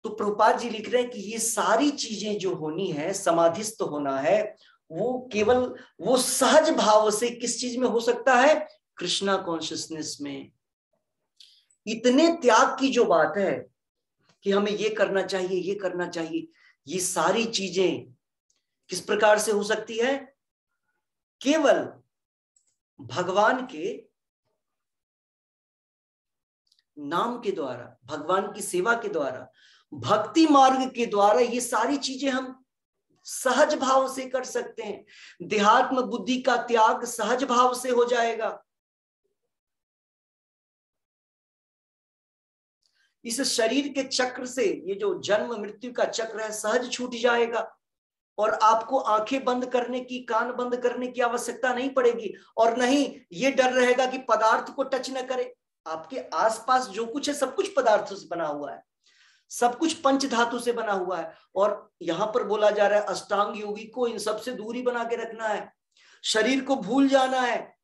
Speaker 1: तो प्रभुपाद जी लिख रहे हैं कि ये सारी चीजें जो होनी है, समाधिस्थ होना है, वो केवल वो सहज भाव से किस चीज में हो सकता है? कृष्णा कॉन्शियसनेस में। इतने त्याग की जो बात है कि हमें ये करना चाहिए, ये करना चाहिए, ये सारी चीजें किस प्रकार से हो सकती है? केवल भगवान के नाम के द्वारा, भगवान की सेवा के द्वारा, भक्ति मार्ग के द्वारा ये सारी चीजें हम सहज भाव से कर सकते हैं। देहात्म बुद्धि का त्याग सहज भाव से हो जाएगा। इस शरीर के चक्र से, ये जो जन्म मृत्यु का चक्र है, सहज छूट जाएगा और आपको आंखें बंद करने की, कान बंद करने की आवश्यकता नहीं पड़ेगी। और नहीं ये डर रहेगा कि पदार्थ को टच न करे। आपके आसपास जो कुछ है सब कुछ पदार्थों से बना हुआ है, सब कुछ पंच धातु से बना हुआ है। और यहां पर बोला जा रहा है अष्टांग योगी को इन सब से दूरी बना के रखना है, शरीर को भूल जाना है।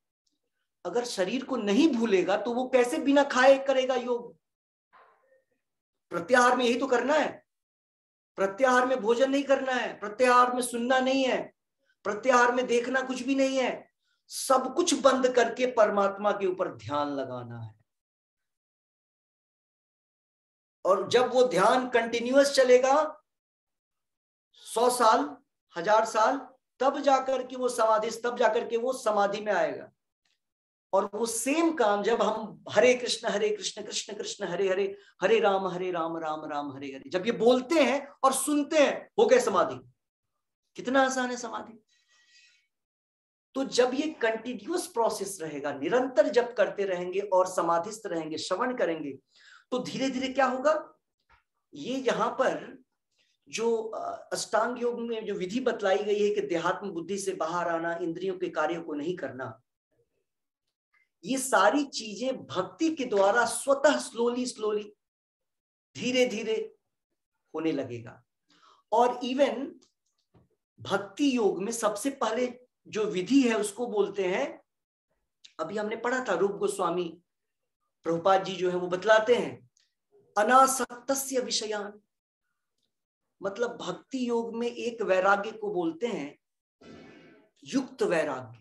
Speaker 1: अगर शरीर को नहीं भूलेगा तो वो कैसे बिना खाए करेगा योग? प्रत्याहार में यही तो करना है। प्रत्याहार में भोजन नहीं करना है, प्रत्याहार में सुनना नहीं है, प्रत्याहार में देखना कुछ भी नहीं है। सब कुछ बंद करके परमात्मा के ऊपर ध्यान लगाना है। और जब वो ध्यान कंटिन्यूअस चलेगा 100 साल, 1000 साल, तब जाकर के वो समाधि में आएगा। और वो सेम काम जब हम हरे कृष्ण कृष्ण कृष्ण हरे हरे, हरे राम राम राम हरे हरे, जब ये बोलते हैं और सुनते हैं, हो गए समाधि। कितना आसान है समाधि। तो जब ये कंटिन्यूअस प्रोसेस रहेगा, निरंतर जब करते रहेंगे और समाधिस्थ रहेंगे, श्रवण करेंगे, तो धीरे धीरे क्या होगा? ये यहां पर जो अष्टांग योग में जो विधि बतलाई गई है कि देहात्म बुद्धि से बाहर आना, इंद्रियों के कार्यों को नहीं करना, ये सारी चीजें भक्ति के द्वारा स्वतः स्लोली धीरे धीरे होने लगेगा। और इवन भक्ति योग में सबसे पहले जो विधि है उसको बोलते हैं, अभी हमने पढ़ा था, रूप गोस्वामी प्रभुपाद जी जो है वो बतलाते हैं, अनासक्तस्य विषयान। मतलब भक्ति योग में एक वैराग्य को बोलते हैं युक्त वैराग्य।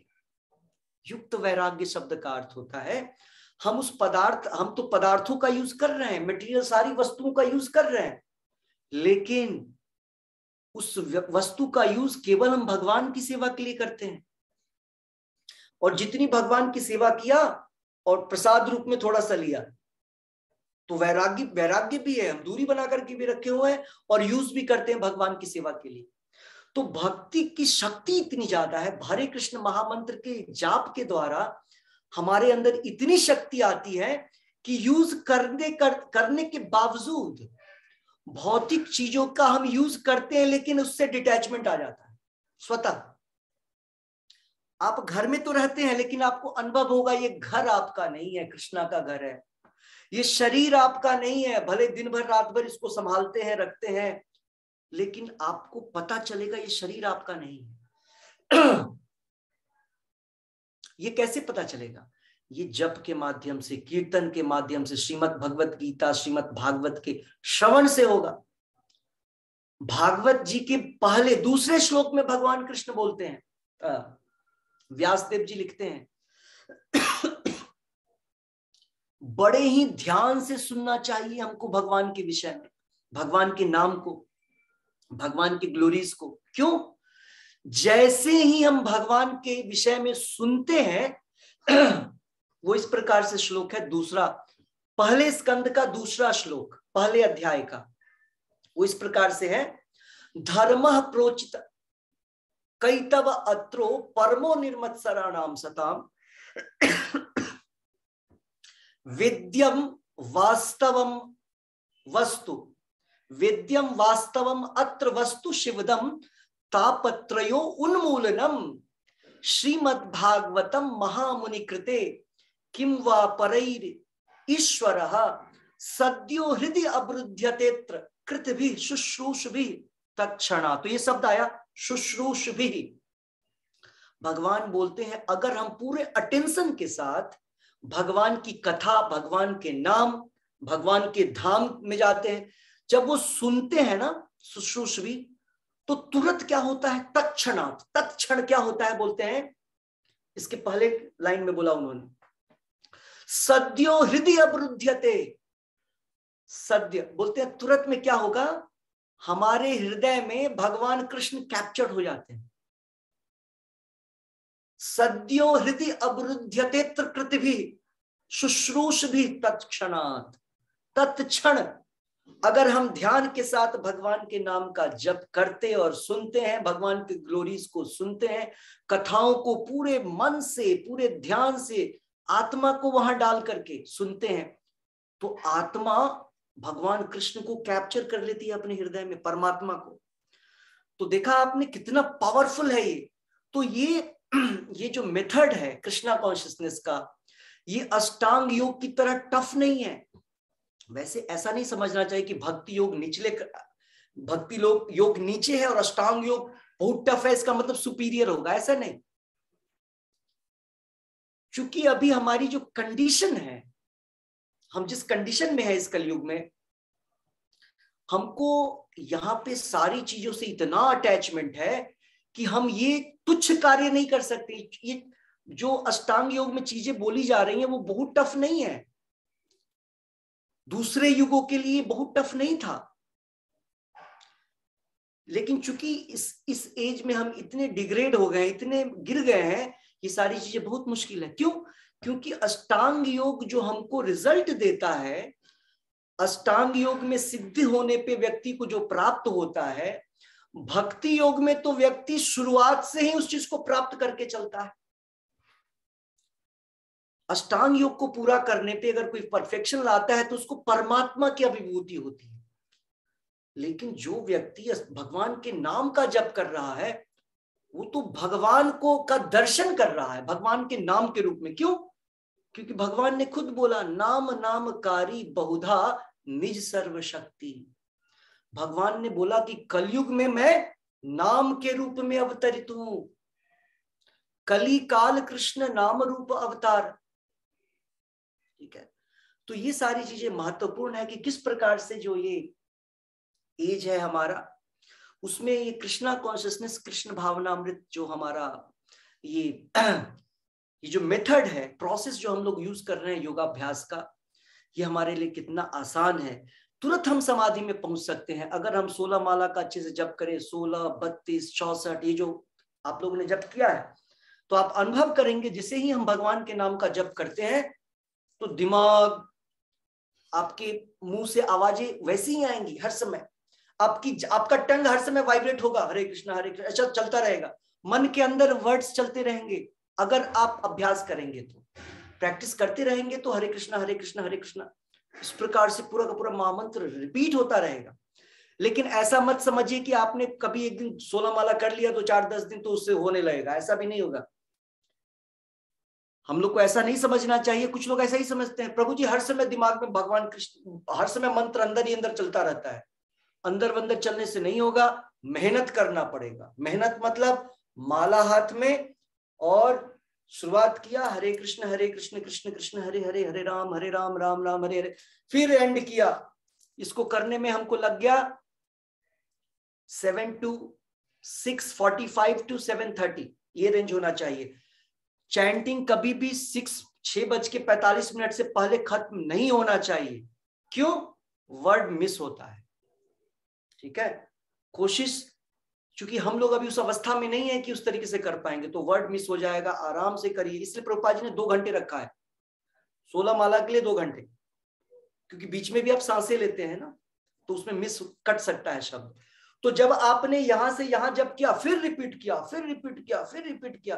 Speaker 1: युक्त वैराग्य शब्द का अर्थ होता है हम तो पदार्थों का यूज कर रहे हैं, मटेरियल सारी वस्तुओं का यूज कर रहे हैं, लेकिन उस वस्तु का यूज केवल हम भगवान की सेवा के लिए करते हैं। और जितनी भगवान की सेवा किया और प्रसाद रूप में थोड़ा सा लिया, तो वैराग्य भी है, हम दूरी बना करके भी रखे हुए हैं और यूज भी करते हैं भगवान की सेवा के लिए। तो भक्ति की शक्ति इतनी ज्यादा है, हरे कृष्ण महामंत्र के जाप के द्वारा हमारे अंदर इतनी शक्ति आती है कि यूज करने के बावजूद भौतिक चीजों का हम यूज करते हैं, लेकिन उससे डिटैचमेंट आ जाता है स्वतः। आप घर में तो रहते हैं, लेकिन आपको अनुभव होगा ये घर आपका नहीं है, कृष्णा का घर है। ये शरीर आपका नहीं है, भले दिन भर रात भर इसको संभालते हैं, रखते हैं, लेकिन आपको पता चलेगा ये शरीर आपका नहीं है। ये कैसे पता चलेगा? ये जप के माध्यम से, कीर्तन के माध्यम से, श्रीमद् भगवत गीता, श्रीमद् भागवत के श्रवण से होगा। भागवत जी के पहले दूसरे श्लोक में भगवान कृष्ण बोलते हैं, व्यासदेव जी लिखते हैं, बड़े ही ध्यान से सुनना चाहिए हमको भगवान के विषय में, भगवान के नाम को, भगवान की ग्लोरीज को। क्यों? जैसे ही हम भगवान के विषय में सुनते हैं, वो इस प्रकार से श्लोक है, दूसरा, पहले स्कंद का दूसरा श्लोक, पहले अध्याय का, वो इस प्रकार से है, धर्मः प्रोचित कैतव अत्रो परमो निर्मत्सराणाम सताम विद्यम वास्तवम वस्तु, विद्यम वास्तवम अत्र वस्तु शिवदम तापत्रयो उन्मूलनम श्रीमद्भागवतम महामुनि कृते किम वा परैर ईश्वरः सद्यो हृदय अवरुध्यतेत्र कृतभिः शुश्रूषभिः तत्क्षणा। तो ये शब्द आया शुश्रूषभिः। भगवान बोलते हैं अगर हम पूरे अटेंशन के साथ भगवान की कथा, भगवान के नाम, भगवान के धाम में जाते हैं, जब वो सुनते हैं ना शुश्रूषभी, तो तुरंत क्या होता है? तत्क्षणात्। तत्क्षण क्या होता है बोलते हैं? इसके पहले लाइन में बोला उन्होंने, सद्यो हृदय अवरुध्यते। सद्य बोलते हैं तुरंत में क्या होगा? हमारे हृदय में भगवान कृष्ण कैप्चर्ड हो जाते हैं। सद्यो हृदय अवरुध्यते कृतभिः शुश्रूषभिः तत्क्षणात्। तत्क्षण अगर हम ध्यान के साथ भगवान के नाम का जप करते और सुनते हैं, भगवान की ग्लोरीज को सुनते हैं, कथाओं को पूरे मन से, पूरे ध्यान से, आत्मा को वहां डाल करके सुनते हैं, तो आत्मा भगवान कृष्ण को कैप्चर कर लेती है अपने हृदय में, परमात्मा को। तो देखा आपने कितना पावरफुल है ये। तो ये जो मेथड है कृष्णा कॉन्शियसनेस का, ये अष्टांग योग की तरह टफ नहीं है। वैसे ऐसा नहीं समझना चाहिए कि भक्ति योग योग नीचे है और अष्टांग योग बहुत टफ है, इसका मतलब सुपीरियर होगा, ऐसा नहीं। क्योंकि अभी हमारी जो कंडीशन है, हम जिस कंडीशन में है इस कलयुग में, हमको यहाँ पे सारी चीजों से इतना अटैचमेंट है कि हम ये तुच्छ कार्य नहीं कर सकते। ये जो अष्टांग योग में चीजें बोली जा रही हैं वो बहुत टफ नहीं है, दूसरे युगों के लिए बहुत टफ नहीं था। लेकिन चूंकि इस एज में हम इतने डिग्रेड हो गए, इतने गिर गए हैं, ये सारी चीजें बहुत मुश्किल है। क्यों? क्योंकि अष्टांग योग जो हमको रिजल्ट देता है, अष्टांग योग में सिद्धि होने पे व्यक्ति को जो प्राप्त होता है, भक्ति योग में तो व्यक्ति शुरुआत से ही उस चीज को प्राप्त करके चलता है। अष्टांग योग को पूरा करने पे अगर कोई परफेक्शन लाता है तो उसको परमात्मा की अभिभूति होती है। लेकिन जो व्यक्ति भगवान के नाम का जप कर रहा है, वो तो भगवान का दर्शन कर रहा है भगवान के नाम के रूप में। क्यों? क्योंकि भगवान ने खुद बोला, नाम नामकारी बहुधा निज सर्वशक्ति। भगवान ने बोला कि कलयुग में मैं नाम के रूप में अवतरित हूं, कली काल कृष्ण नाम रूप अवतार। ठीक है, तो ये सारी चीजें महत्वपूर्ण है कि किस प्रकार से जो ये एज है हमारा, उसमें ये कृष्णा कॉन्शियसनेस, कृष्ण भावनामृत जो हमारा ये जो मेथड है, प्रोसेस जो हम लोग यूज कर रहे हैं योगाभ्यास का, ये हमारे लिए कितना आसान है। तुरंत हम समाधि में पहुंच सकते हैं अगर हम 16 माला का अच्छे से जप करें। 16, 32, 64 ये जो आप लोगों ने जप किया है, तो आप अनुभव करेंगे जैसे ही हम भगवान के नाम का जप करते हैं तो दिमाग, आपके मुंह से आवाजें वैसी ही आएंगी हर समय। आपका टंग हर समय वाइब्रेट होगा, हरे कृष्णा अच्छा चलता रहेगा। मन के अंदर वर्ड्स चलते रहेंगे अगर आप अभ्यास करेंगे, तो प्रैक्टिस करते रहेंगे तो हरे कृष्णा हरे कृष्णा हरे कृष्णा इस प्रकार से पूरा का पूरा महामंत्र रिपीट होता रहेगा। लेकिन ऐसा मत समझिए कि आपने कभी एक दिन 16 माला कर लिया तो 4-10 दिन तो उससे होने लगेगा, ऐसा भी नहीं होगा। हम लोग को ऐसा नहीं समझना चाहिए। कुछ लोग ऐसा ही समझते हैं, प्रभु जी हर समय दिमाग में भगवान कृष्ण, हर समय मंत्र अंदर ही अंदर चलता रहता है। अंदर बंदर चलने से नहीं होगा, मेहनत करना पड़ेगा। मेहनत मतलब माला हाथ में और शुरुआत किया हरे कृष्ण कृष्ण कृष्ण हरे हरे, हरे राम राम राम हरे हरे, फिर एंड किया। इसको करने में हमको लग गया 7 to 6, 45 to 7:30 ये रेंज होना चाहिए। चैंटिंग कभी भी 6:45 से पहले खत्म नहीं होना चाहिए। क्यों? वर्ड मिस होता है। ठीक है, कोशिश, क्योंकि हम लोग अभी उस अवस्था में नहीं है कि उस तरीके से कर पाएंगे, तो वर्ड मिस हो जाएगा। आराम से करिए। इसलिए प्रभुपाद जी ने 2 घंटे रखा है 16 माला के लिए, 2 घंटे, क्योंकि बीच में भी आप सांसें लेते हैं ना, तो उसमें मिस कट सकता है शब्द। तो जब आपने यहां से यहां जब किया, फिर रिपीट किया, फिर रिपीट किया, फिर रिपीट किया,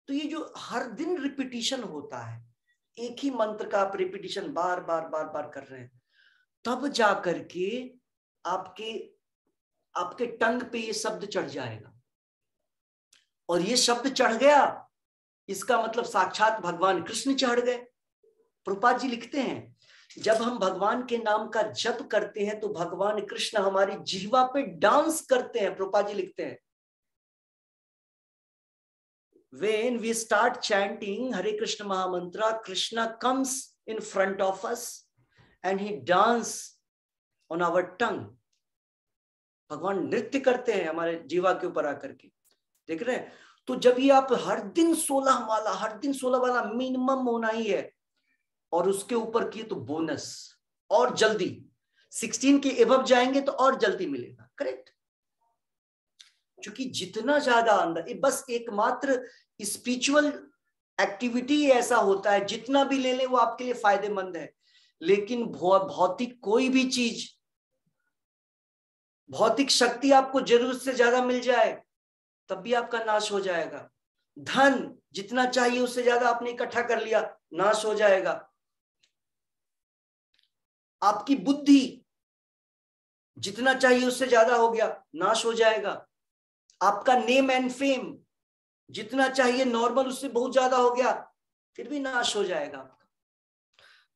Speaker 1: तो ये जो हर दिन रिपीटिशन होता है, एक ही मंत्र का आप रिपीटिशन बार बार बार बार कर रहे हैं, तब जाकर के आपके टंग पे ये शब्द चढ़ जाएगा। और ये शब्द चढ़ गया, इसका मतलब साक्षात भगवान कृष्ण चढ़ गए। प्रभुपाद जी लिखते हैं, जब हम भगवान के नाम का जप करते हैं तो भगवान कृष्ण हमारी जिह्वा पे डांस करते हैं। प्रभुपाद जी लिखते हैं, when we start chanting Hare Krishna Mahamantra, Krishna comes in front of us and he dance on our tongue. भगवान नृत्य करते हैं हमारे जीवा के ऊपर आकर के, देख रहे हैं। तो जब ये आप हर दिन 16 माला, हर दिन 16 माला मिनिमम होना ही है, और उसके ऊपर किए तो बोनस और जल्दी 16 के एबव जाएंगे तो और जल्दी मिलेगा। करेक्ट? क्योंकि जितना ज्यादा अंदर, बस एकमात्र स्पिरिचुअल एक्टिविटी ऐसा होता है, जितना भी ले ले वो आपके लिए फायदेमंद है। लेकिन भौतिक कोई भी चीज, भौतिक शक्ति आपको जरूरत से ज्यादा मिल जाए तब भी आपका नाश हो जाएगा। धन जितना चाहिए उससे ज्यादा आपने इकट्ठा कर लिया, नाश हो जाएगा। आपकी बुद्धि जितना चाहिए उससे ज्यादा हो गया, नाश हो जाएगा। आपका नेम एंड फेम जितना चाहिए नॉर्मल, उससे बहुत ज्यादा हो गया, फिर भी नाश हो जाएगा आपका।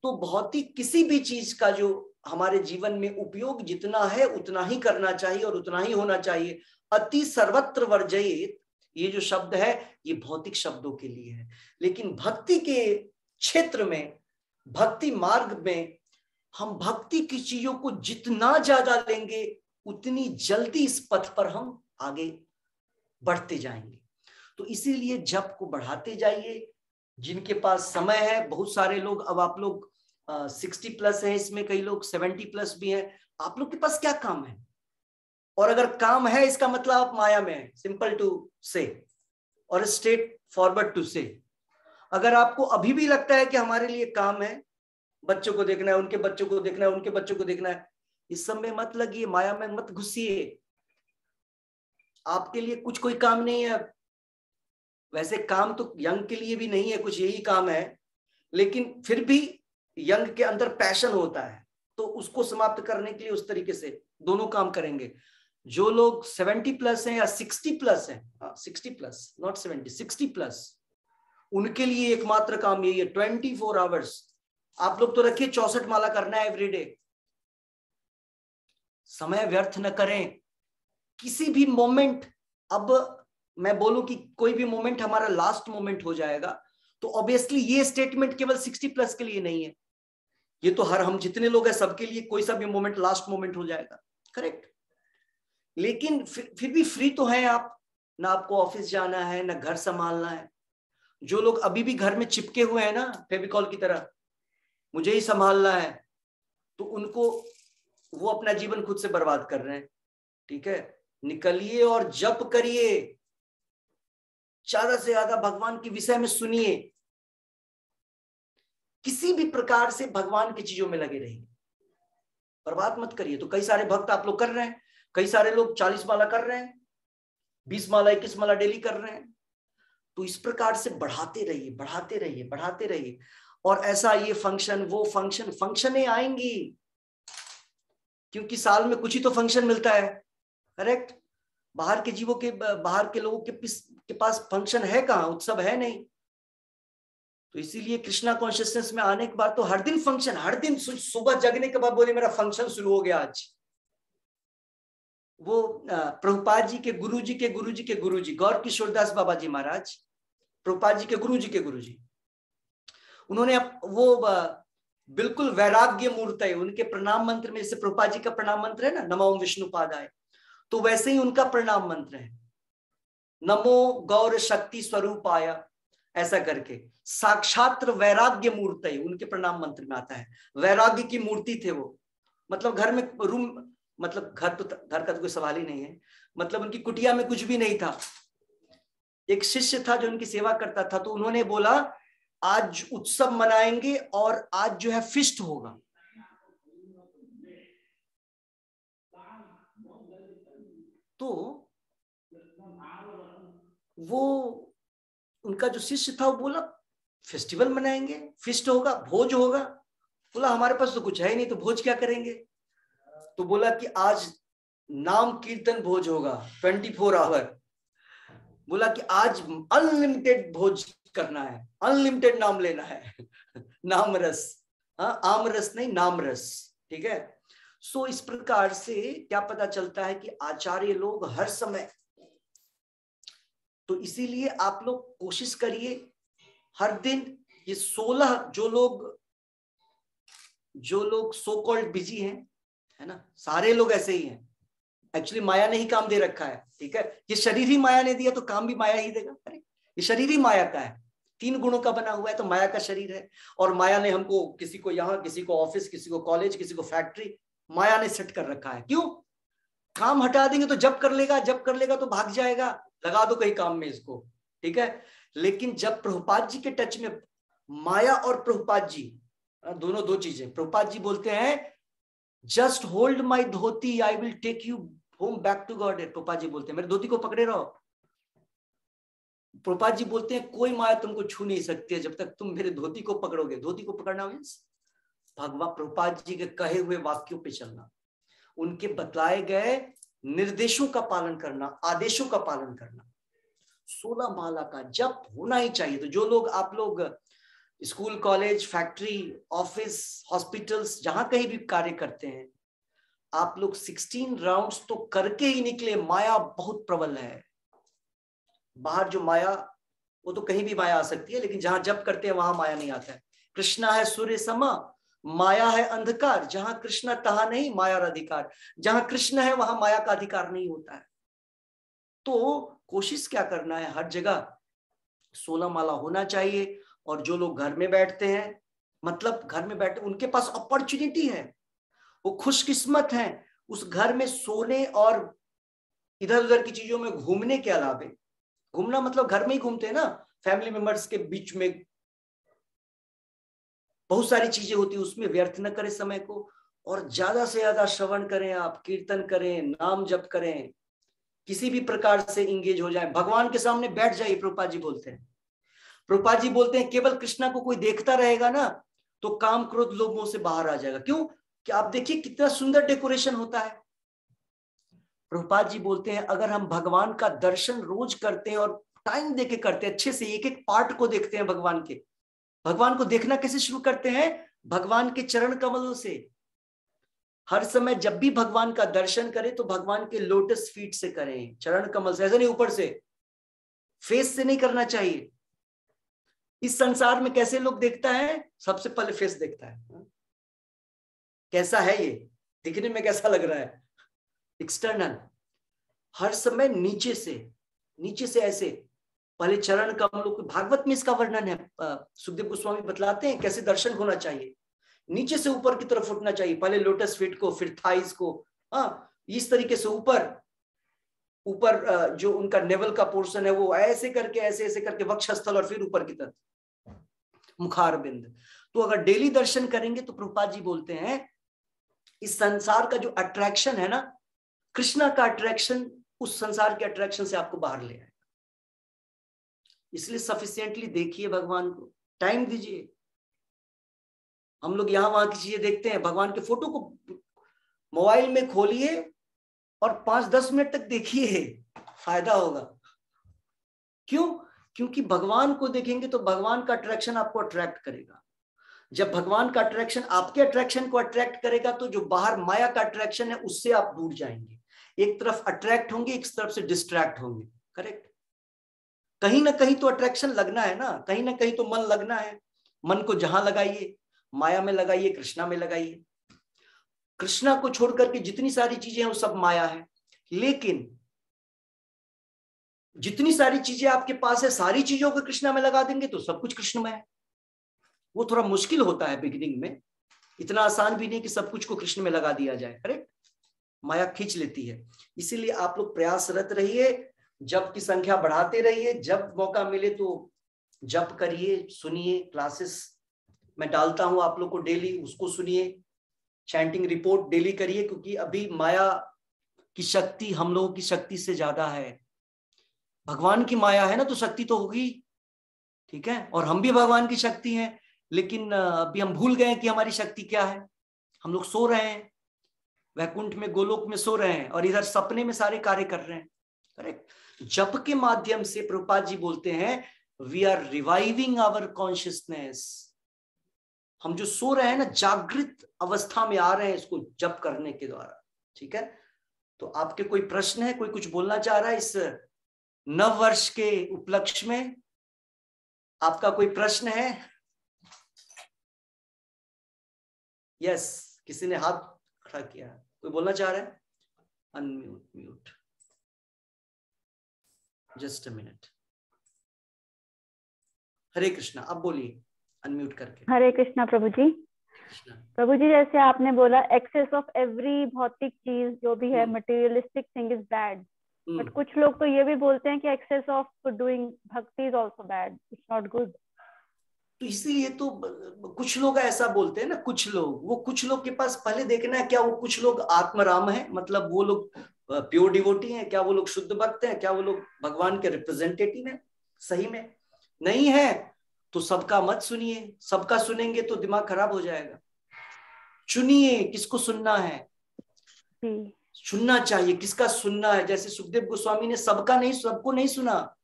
Speaker 1: तो भौतिक किसी भी चीज का जो हमारे जीवन में उपयोग जितना है उतना ही करना चाहिए और उतना ही होना चाहिए। अति सर्वत्र वर्जयेत, ये जो शब्द है ये भौतिक शब्दों के लिए है। लेकिन भक्ति के क्षेत्र में, भक्ति मार्ग में, हम भक्ति की चीजों को जितना ज्यादा लेंगे उतनी जल्दी इस पथ पर हम आगे बढ़ते जाएंगे। तो इसीलिए जप को बढ़ाते जाइए। जिनके पास समय है, बहुत सारे लोग, अब आप लोग 60+ है, इसमें कई लोग 70+ भी हैं। आप लोग के पास क्या काम है? और अगर काम है इसका मतलब आप माया में है, सिंपल टू से और स्ट्रेट फॉरवर्ड टू से। अगर आपको अभी भी लगता है कि हमारे लिए काम है, बच्चों को देखना है, उनके बच्चों को देखना है, उनके बच्चों को देखना है, इस सब में मत लगिए, माया में मत घुसिए। आपके लिए कुछ कोई काम नहीं है। वैसे काम तो यंग के लिए भी नहीं है, कुछ यही काम है, लेकिन फिर भी यंग के अंदर पैशन होता है, तो उसको समाप्त करने के लिए उस तरीके से दोनों काम करेंगे। जो लोग 70+ हैं या 60+ हैं, 60+, नॉट 70, 60+, उनके लिए एकमात्र काम यही है, 24 आवर्स। आप लोग तो रखिए 64 माला करना है एवरीडे। समय व्यर्थ न करें किसी भी मोमेंट। अब मैं बोलूं कि कोई भी मोमेंट हमारा लास्ट मोमेंट हो जाएगा, तो ऑब्वियसली ये स्टेटमेंट केवल 60+ के लिए नहीं है, ये तो हम जितने लोग हैं सबके लिए कोई सा भी मोमेंट लास्ट मोमेंट हो जाएगा। करेक्ट? लेकिन फिर भी फ्री तो हैं आप, ना आपको ऑफिस जाना है, ना घर संभालना है। जो लोग अभी भी घर में चिपके हुए हैं ना फेविकॉल की तरह, मुझे ही संभालना है, तो उनको वो अपना जीवन खुद से बर्बाद कर रहे हैं। ठीक है, निकलिए और जप करिए, ज्यादा से ज्यादा भगवान के विषय में सुनिए, किसी भी प्रकार से भगवान की चीजों में लगे रहिए, बर्बाद मत करिए। तो कई सारे भक्त आप लोग कर रहे हैं, कई सारे लोग 40 माला कर रहे हैं, 20 माला 21 माला डेली कर रहे हैं। तो इस प्रकार से बढ़ाते रहिए, बढ़ाते रहिए, बढ़ाते रहिए। और ऐसा ये फंक्शन वो फंक्शनें आएंगी, क्योंकि साल में कुछ ही तो फंक्शन मिलता है, करेक्ट। बाहर के जीवों के, बाहर के लोगों के पास फंक्शन है कहाँ, उत्सव है नहीं। तो इसीलिए कृष्णा कॉन्शियसनेस में आने के बाद तो हर दिन फंक्शन, हर दिन सुबह जगने के बाद बोले मेरा फंक्शन शुरू हो गया आज। वो प्रभुपाद जी के गुरुजी के गुरुजी के गुरुजी गौर किशोरदास बाबा जी महाराज, प्रभुपाद जी के गुरुजी के गुरुजी, उन्होंने वो बिल्कुल वैराग्य मूर्ति, उनके प्रणाम मंत्र में, जैसे प्रभुपाद जी का प्रणाम मंत्र है ना नमो विष्णुपादाय, तो वैसे ही उनका प्रणाम मंत्र है नमो गौर शक्ति स्वरूपाय, ऐसा करके साक्षात वैराग्य मूर्ति उनके प्रणाम मंत्र में आता है। वैराग्य की मूर्ति थे वो, मतलब घर में रूम, मतलब घर का तो कोई सवाल ही नहीं है, मतलब उनकी कुटिया में कुछ भी नहीं था। एक शिष्य था जो उनकी सेवा करता था, तो उन्होंने बोला आज उत्सव मनाएंगे और आज जो है फिस्ट होगा। तो वो उनका जो शिष्य था वो बोला फेस्टिवल मनाएंगे, फिस्ट होगा, भोज होगा। बोला हमारे पास तो कुछ है ही नहीं, तो भोज क्या करेंगे। तो बोला कि आज नाम कीर्तन भोज होगा 24 आवर। बोला कि आज अनलिमिटेड भोज करना है, अनलिमिटेड नाम लेना है नाम रस, हाँ आम रस नहीं, नाम रस। ठीक है। सो इस प्रकार से क्या पता चलता है कि आचार्य लोग हर समय, तो इसीलिए आप लोग कोशिश करिए हर दिन ये 16 जो लोग सो कॉल्ड बिजी हैं, है ना, सारे लोग ऐसे ही हैं। एक्चुअली माया ने ही काम दे रखा है। ठीक है, ये शरीर ही माया ने दिया तो काम भी माया ही देगा। अरे ये शरीर ही माया का है, 3 गुणों का बना हुआ है, तो माया का शरीर है। और माया ने हमको, किसी को यहाँ, किसी को ऑफिस, किसी को कॉलेज, किसी को फैक्ट्री, माया ने सेट कर रखा है। क्यों? काम हटा देंगे तो जब कर लेगा, जब कर लेगा तो भाग जाएगा, लगा दो कहीं काम में इसको। ठीक है। लेकिन जब प्रभुपाद जी के टच में माया और प्रभुपाद जी दोनों, 2 चीजें, प्रभुपाद जी बोलते हैं just hold my dhoti I will take you home back to God. Prabhupada ji बोलते हैं मेरे धोती को पकड़े रहो। प्रभुपाद जी बोलते हैं कोई माया तुमको छू नहीं सकती है जब तक तुम मेरे धोती को पकड़ोगे। धोती को पकड़ना मीन्स भगवान प्रभुपाद जी के कहे हुए वाक्यों पे चलना, उनके बतलाए गए निर्देशों का पालन करना, आदेशों का पालन करना। 16 माला का जप होना ही चाहिए। तो जो लोग, आप लोग school, college, factory, office, hospitals, जहां कहीं भी कार्य करते हैं, आप लोग 16 राउंड्स तो करके ही निकले। माया बहुत प्रबल है बाहर। जो माया, वो तो कहीं भी माया आ सकती है, लेकिन जहां जप करते हैं वहां माया नहीं आता है। कृष्णा है सूर्य समा, माया है अंधकार। जहां कृष्ण तहां नहीं माया अधिकार। जहां कृष्ण है वहां माया का अधिकार नहीं होता है। तो कोशिश क्या करना है, हर जगह 16 माला होना चाहिए। और जो लोग घर में बैठते हैं, मतलब घर में बैठे, उनके पास अपॉर्चुनिटी है, वो खुशकिस्मत हैं। उस घर में सोने और इधर उधर की चीजों में घूमने के अलावे, घूमना मतलब घर में ही घूमते हैं ना, फैमिली मेंबर्स के बीच में बहुत सारी चीजें होती है, उसमें व्यर्थ न करें समय को। और ज्यादा से ज्यादा श्रवण करें, आप कीर्तन करें, नाम जप करें, किसी भी प्रकार से इंगेज हो जाए, भगवान के सामने बैठ जाइए। प्रभुपाद जी बोलते हैं, प्रभुपाद जी बोलते हैं केवल कृष्णा को कोई देखता रहेगा ना तो काम क्रोध लोभों से बाहर आ जाएगा। क्यों? कि आप देखिए कितना सुंदर डेकोरेशन होता है। प्रभुपाद जी बोलते हैं अगर हम भगवान का दर्शन रोज करते हैं और टाइम देके करते हैं, अच्छे से एक एक पार्ट को देखते हैं भगवान के, भगवान को देखना कैसे शुरू करते हैं? भगवान के चरण कमलों से। हर समय जब भी भगवान का दर्शन करें तो भगवान के लोटस फीट से करें, चरण कमल से, ऐसा नहीं ऊपर से, फेस से नहीं करना चाहिए। इस संसार में कैसे लोग देखता है? सबसे पहले फेस देखता है, कैसा है ये, दिखने में कैसा लग रहा है, एक्सटर्नल। हर समय नीचे से, नीचे से ऐसे, पहले चरण कमलों को, भागवत में इसका वर्णन है, सुखदेव गोस्वामी बतलाते हैं कैसे दर्शन होना चाहिए। नीचे से ऊपर की तरफ उठना चाहिए, पहले लोटस फीट को, फिर थाइस को, इस तरीके से ऊपर ऊपर जो उनका नेवल का पोर्शन है वो ऐसे करके, ऐसे ऐसे करके वक्षस्थल, और फिर ऊपर की तरफ मुखार बिंद। तो अगर डेली दर्शन करेंगे तो प्रभुपाद जी बोलते हैं इस संसार का जो अट्रैक्शन है ना, कृष्णा का अट्रैक्शन उस संसार के अट्रैक्शन से आपको बाहर ले आएगा। इसलिए सफिशिएंटली देखिए भगवान को, टाइम दीजिए। हम लोग यहाँ वहां की चीजें देखते हैं, भगवान के फोटो को मोबाइल में खोलिए और 5-10 मिनट तक देखिए, फायदा होगा। क्यों? क्योंकि भगवान को देखेंगे तो भगवान का अट्रैक्शन आपको अट्रैक्ट करेगा। जब भगवान का अट्रैक्शन आपके अट्रैक्शन को अट्रैक्ट करेगा तो जो बाहर माया का अट्रैक्शन है उससे आप दूर जाएंगे। एक तरफ अट्रैक्ट होंगे, एक तरफ से डिस्ट्रैक्ट होंगे। करेक्ट? कहीं ना कहीं तो अट्रैक्शन लगना है ना, कहीं ना कहीं तो मन लगना है। मन को जहां लगाइए, माया में लगाइए, कृष्णा में लगाइए। कृष्णा को छोड़ करके जितनी सारी चीजें हैं वो सब माया है। लेकिन जितनी सारी चीजें आपके पास है, सारी चीजों को कृष्णा में लगा देंगे तो सब कुछ कृष्णमय है। वो थोड़ा मुश्किल होता है बिगिनिंग में, इतना आसान भी नहीं कि सब कुछ को कृष्ण में लगा दिया जाए। करेक्ट? माया खींच लेती है। इसीलिए आप लोग प्रयासरत रहिए, जप की संख्या बढ़ाते रहिए, जब मौका मिले तो जप करिए, सुनिए। क्लासेस मैं डालता हूं आप लोग को डेली, उसको सुनिए। चैंटिंग रिपोर्ट डेली करिए, क्योंकि अभी माया की शक्ति हम लोगों की शक्ति से ज्यादा है। भगवान की माया है ना तो शक्ति तो होगी, ठीक है? और हम भी भगवान की शक्ति हैं, लेकिन अभी हम भूल गए कि हमारी शक्ति क्या है। हम लोग सो रहे हैं, वैकुंठ में, गोलोक में सो रहे हैं, और इधर सपने में सारे कार्य कर रहे हैं। करेक्ट? जप के माध्यम से प्रभुपाद जी बोलते हैं we are reviving our consciousness. हम जो सो रहे हैं ना, जागृत अवस्था में आ रहे हैं इसको जप करने के द्वारा। ठीक है? तो आपके कोई प्रश्न है? कोई कुछ बोलना चाह रहा है इस नव वर्ष के उपलक्ष्य में? आपका कोई प्रश्न है? यस, किसी ने हाथ खड़ा किया, कोई बोलना चाह रहा है? Unmute, mute, just a minute. Hare Krishna, अब बोलिए अनम्यूट करके।
Speaker 2: हरे कृष्णा प्रभु जी। प्रभु जी, जैसे आपने बोला एक्सेस ऑफ एवरी भौतिक चीज जो भी है, materialistic thing is bad, but कुछ लोग तो ये भी बोलते हैं कि एक्सेस ऑफ डूइंग भक्ति is also bad, it's not good.
Speaker 1: तो इसीलिए तो कुछ लोग ऐसा बोलते हैं ना, कुछ लोग के पास पहले देखना है क्या वो कुछ लोग आत्मराम है, मतलब वो लोग प्योर डिवोटी हैं क्या, वो लोग शुद्ध भक्त हैं क्या, वो लोग भगवान के रिप्रेजेंटेटिव हैं? सही में नहीं है तो सबका मत सुनिए। सबका सुनेंगे तो दिमाग खराब हो जाएगा। चुनिए किसको सुनना है, सुनना चाहिए किसका सुनना है। जैसे सुखदेव गोस्वामी ने सबको नहीं सुना,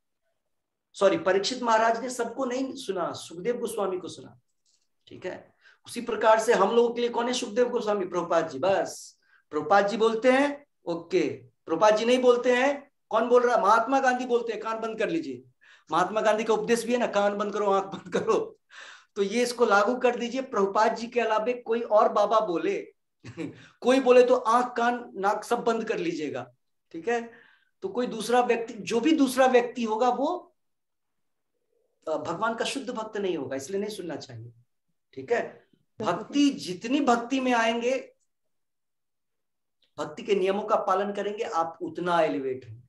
Speaker 1: सॉरी, परीक्षित महाराज ने सबको नहीं सुना, सुखदेव गोस्वामी को सुना। ठीक है? उसी प्रकार से हम लोगों के लिए कौन है सुखदेव गोस्वामी? प्रभुपाद जी। बस प्रभुपाद जी बोलते हैं, ओके। प्रभुपाद जी नहीं बोलते हैं, कौन बोल रहा है? महात्मा गांधी बोलते हैं, कान बंद कर लीजिए। महात्मा गांधी का उपदेश भी है ना, कान बंद करो, आंख बंद करो। तो ये इसको लागू कर दीजिए। प्रभुपाद जी के अलावे कोई और बाबा बोले कोई बोले तो आंख कान नाक सब बंद कर लीजिएगा। ठीक है? तो कोई दूसरा व्यक्ति, जो भी दूसरा व्यक्ति होगा वो भगवान का शुद्ध भक्त नहीं होगा, इसलिए नहीं सुनना चाहिए। ठीक है? भक्ति, जितनी भक्ति में आएंगे, भक्ति के नियमों का पालन करेंगे, आप उतना एलिवेट होंगे।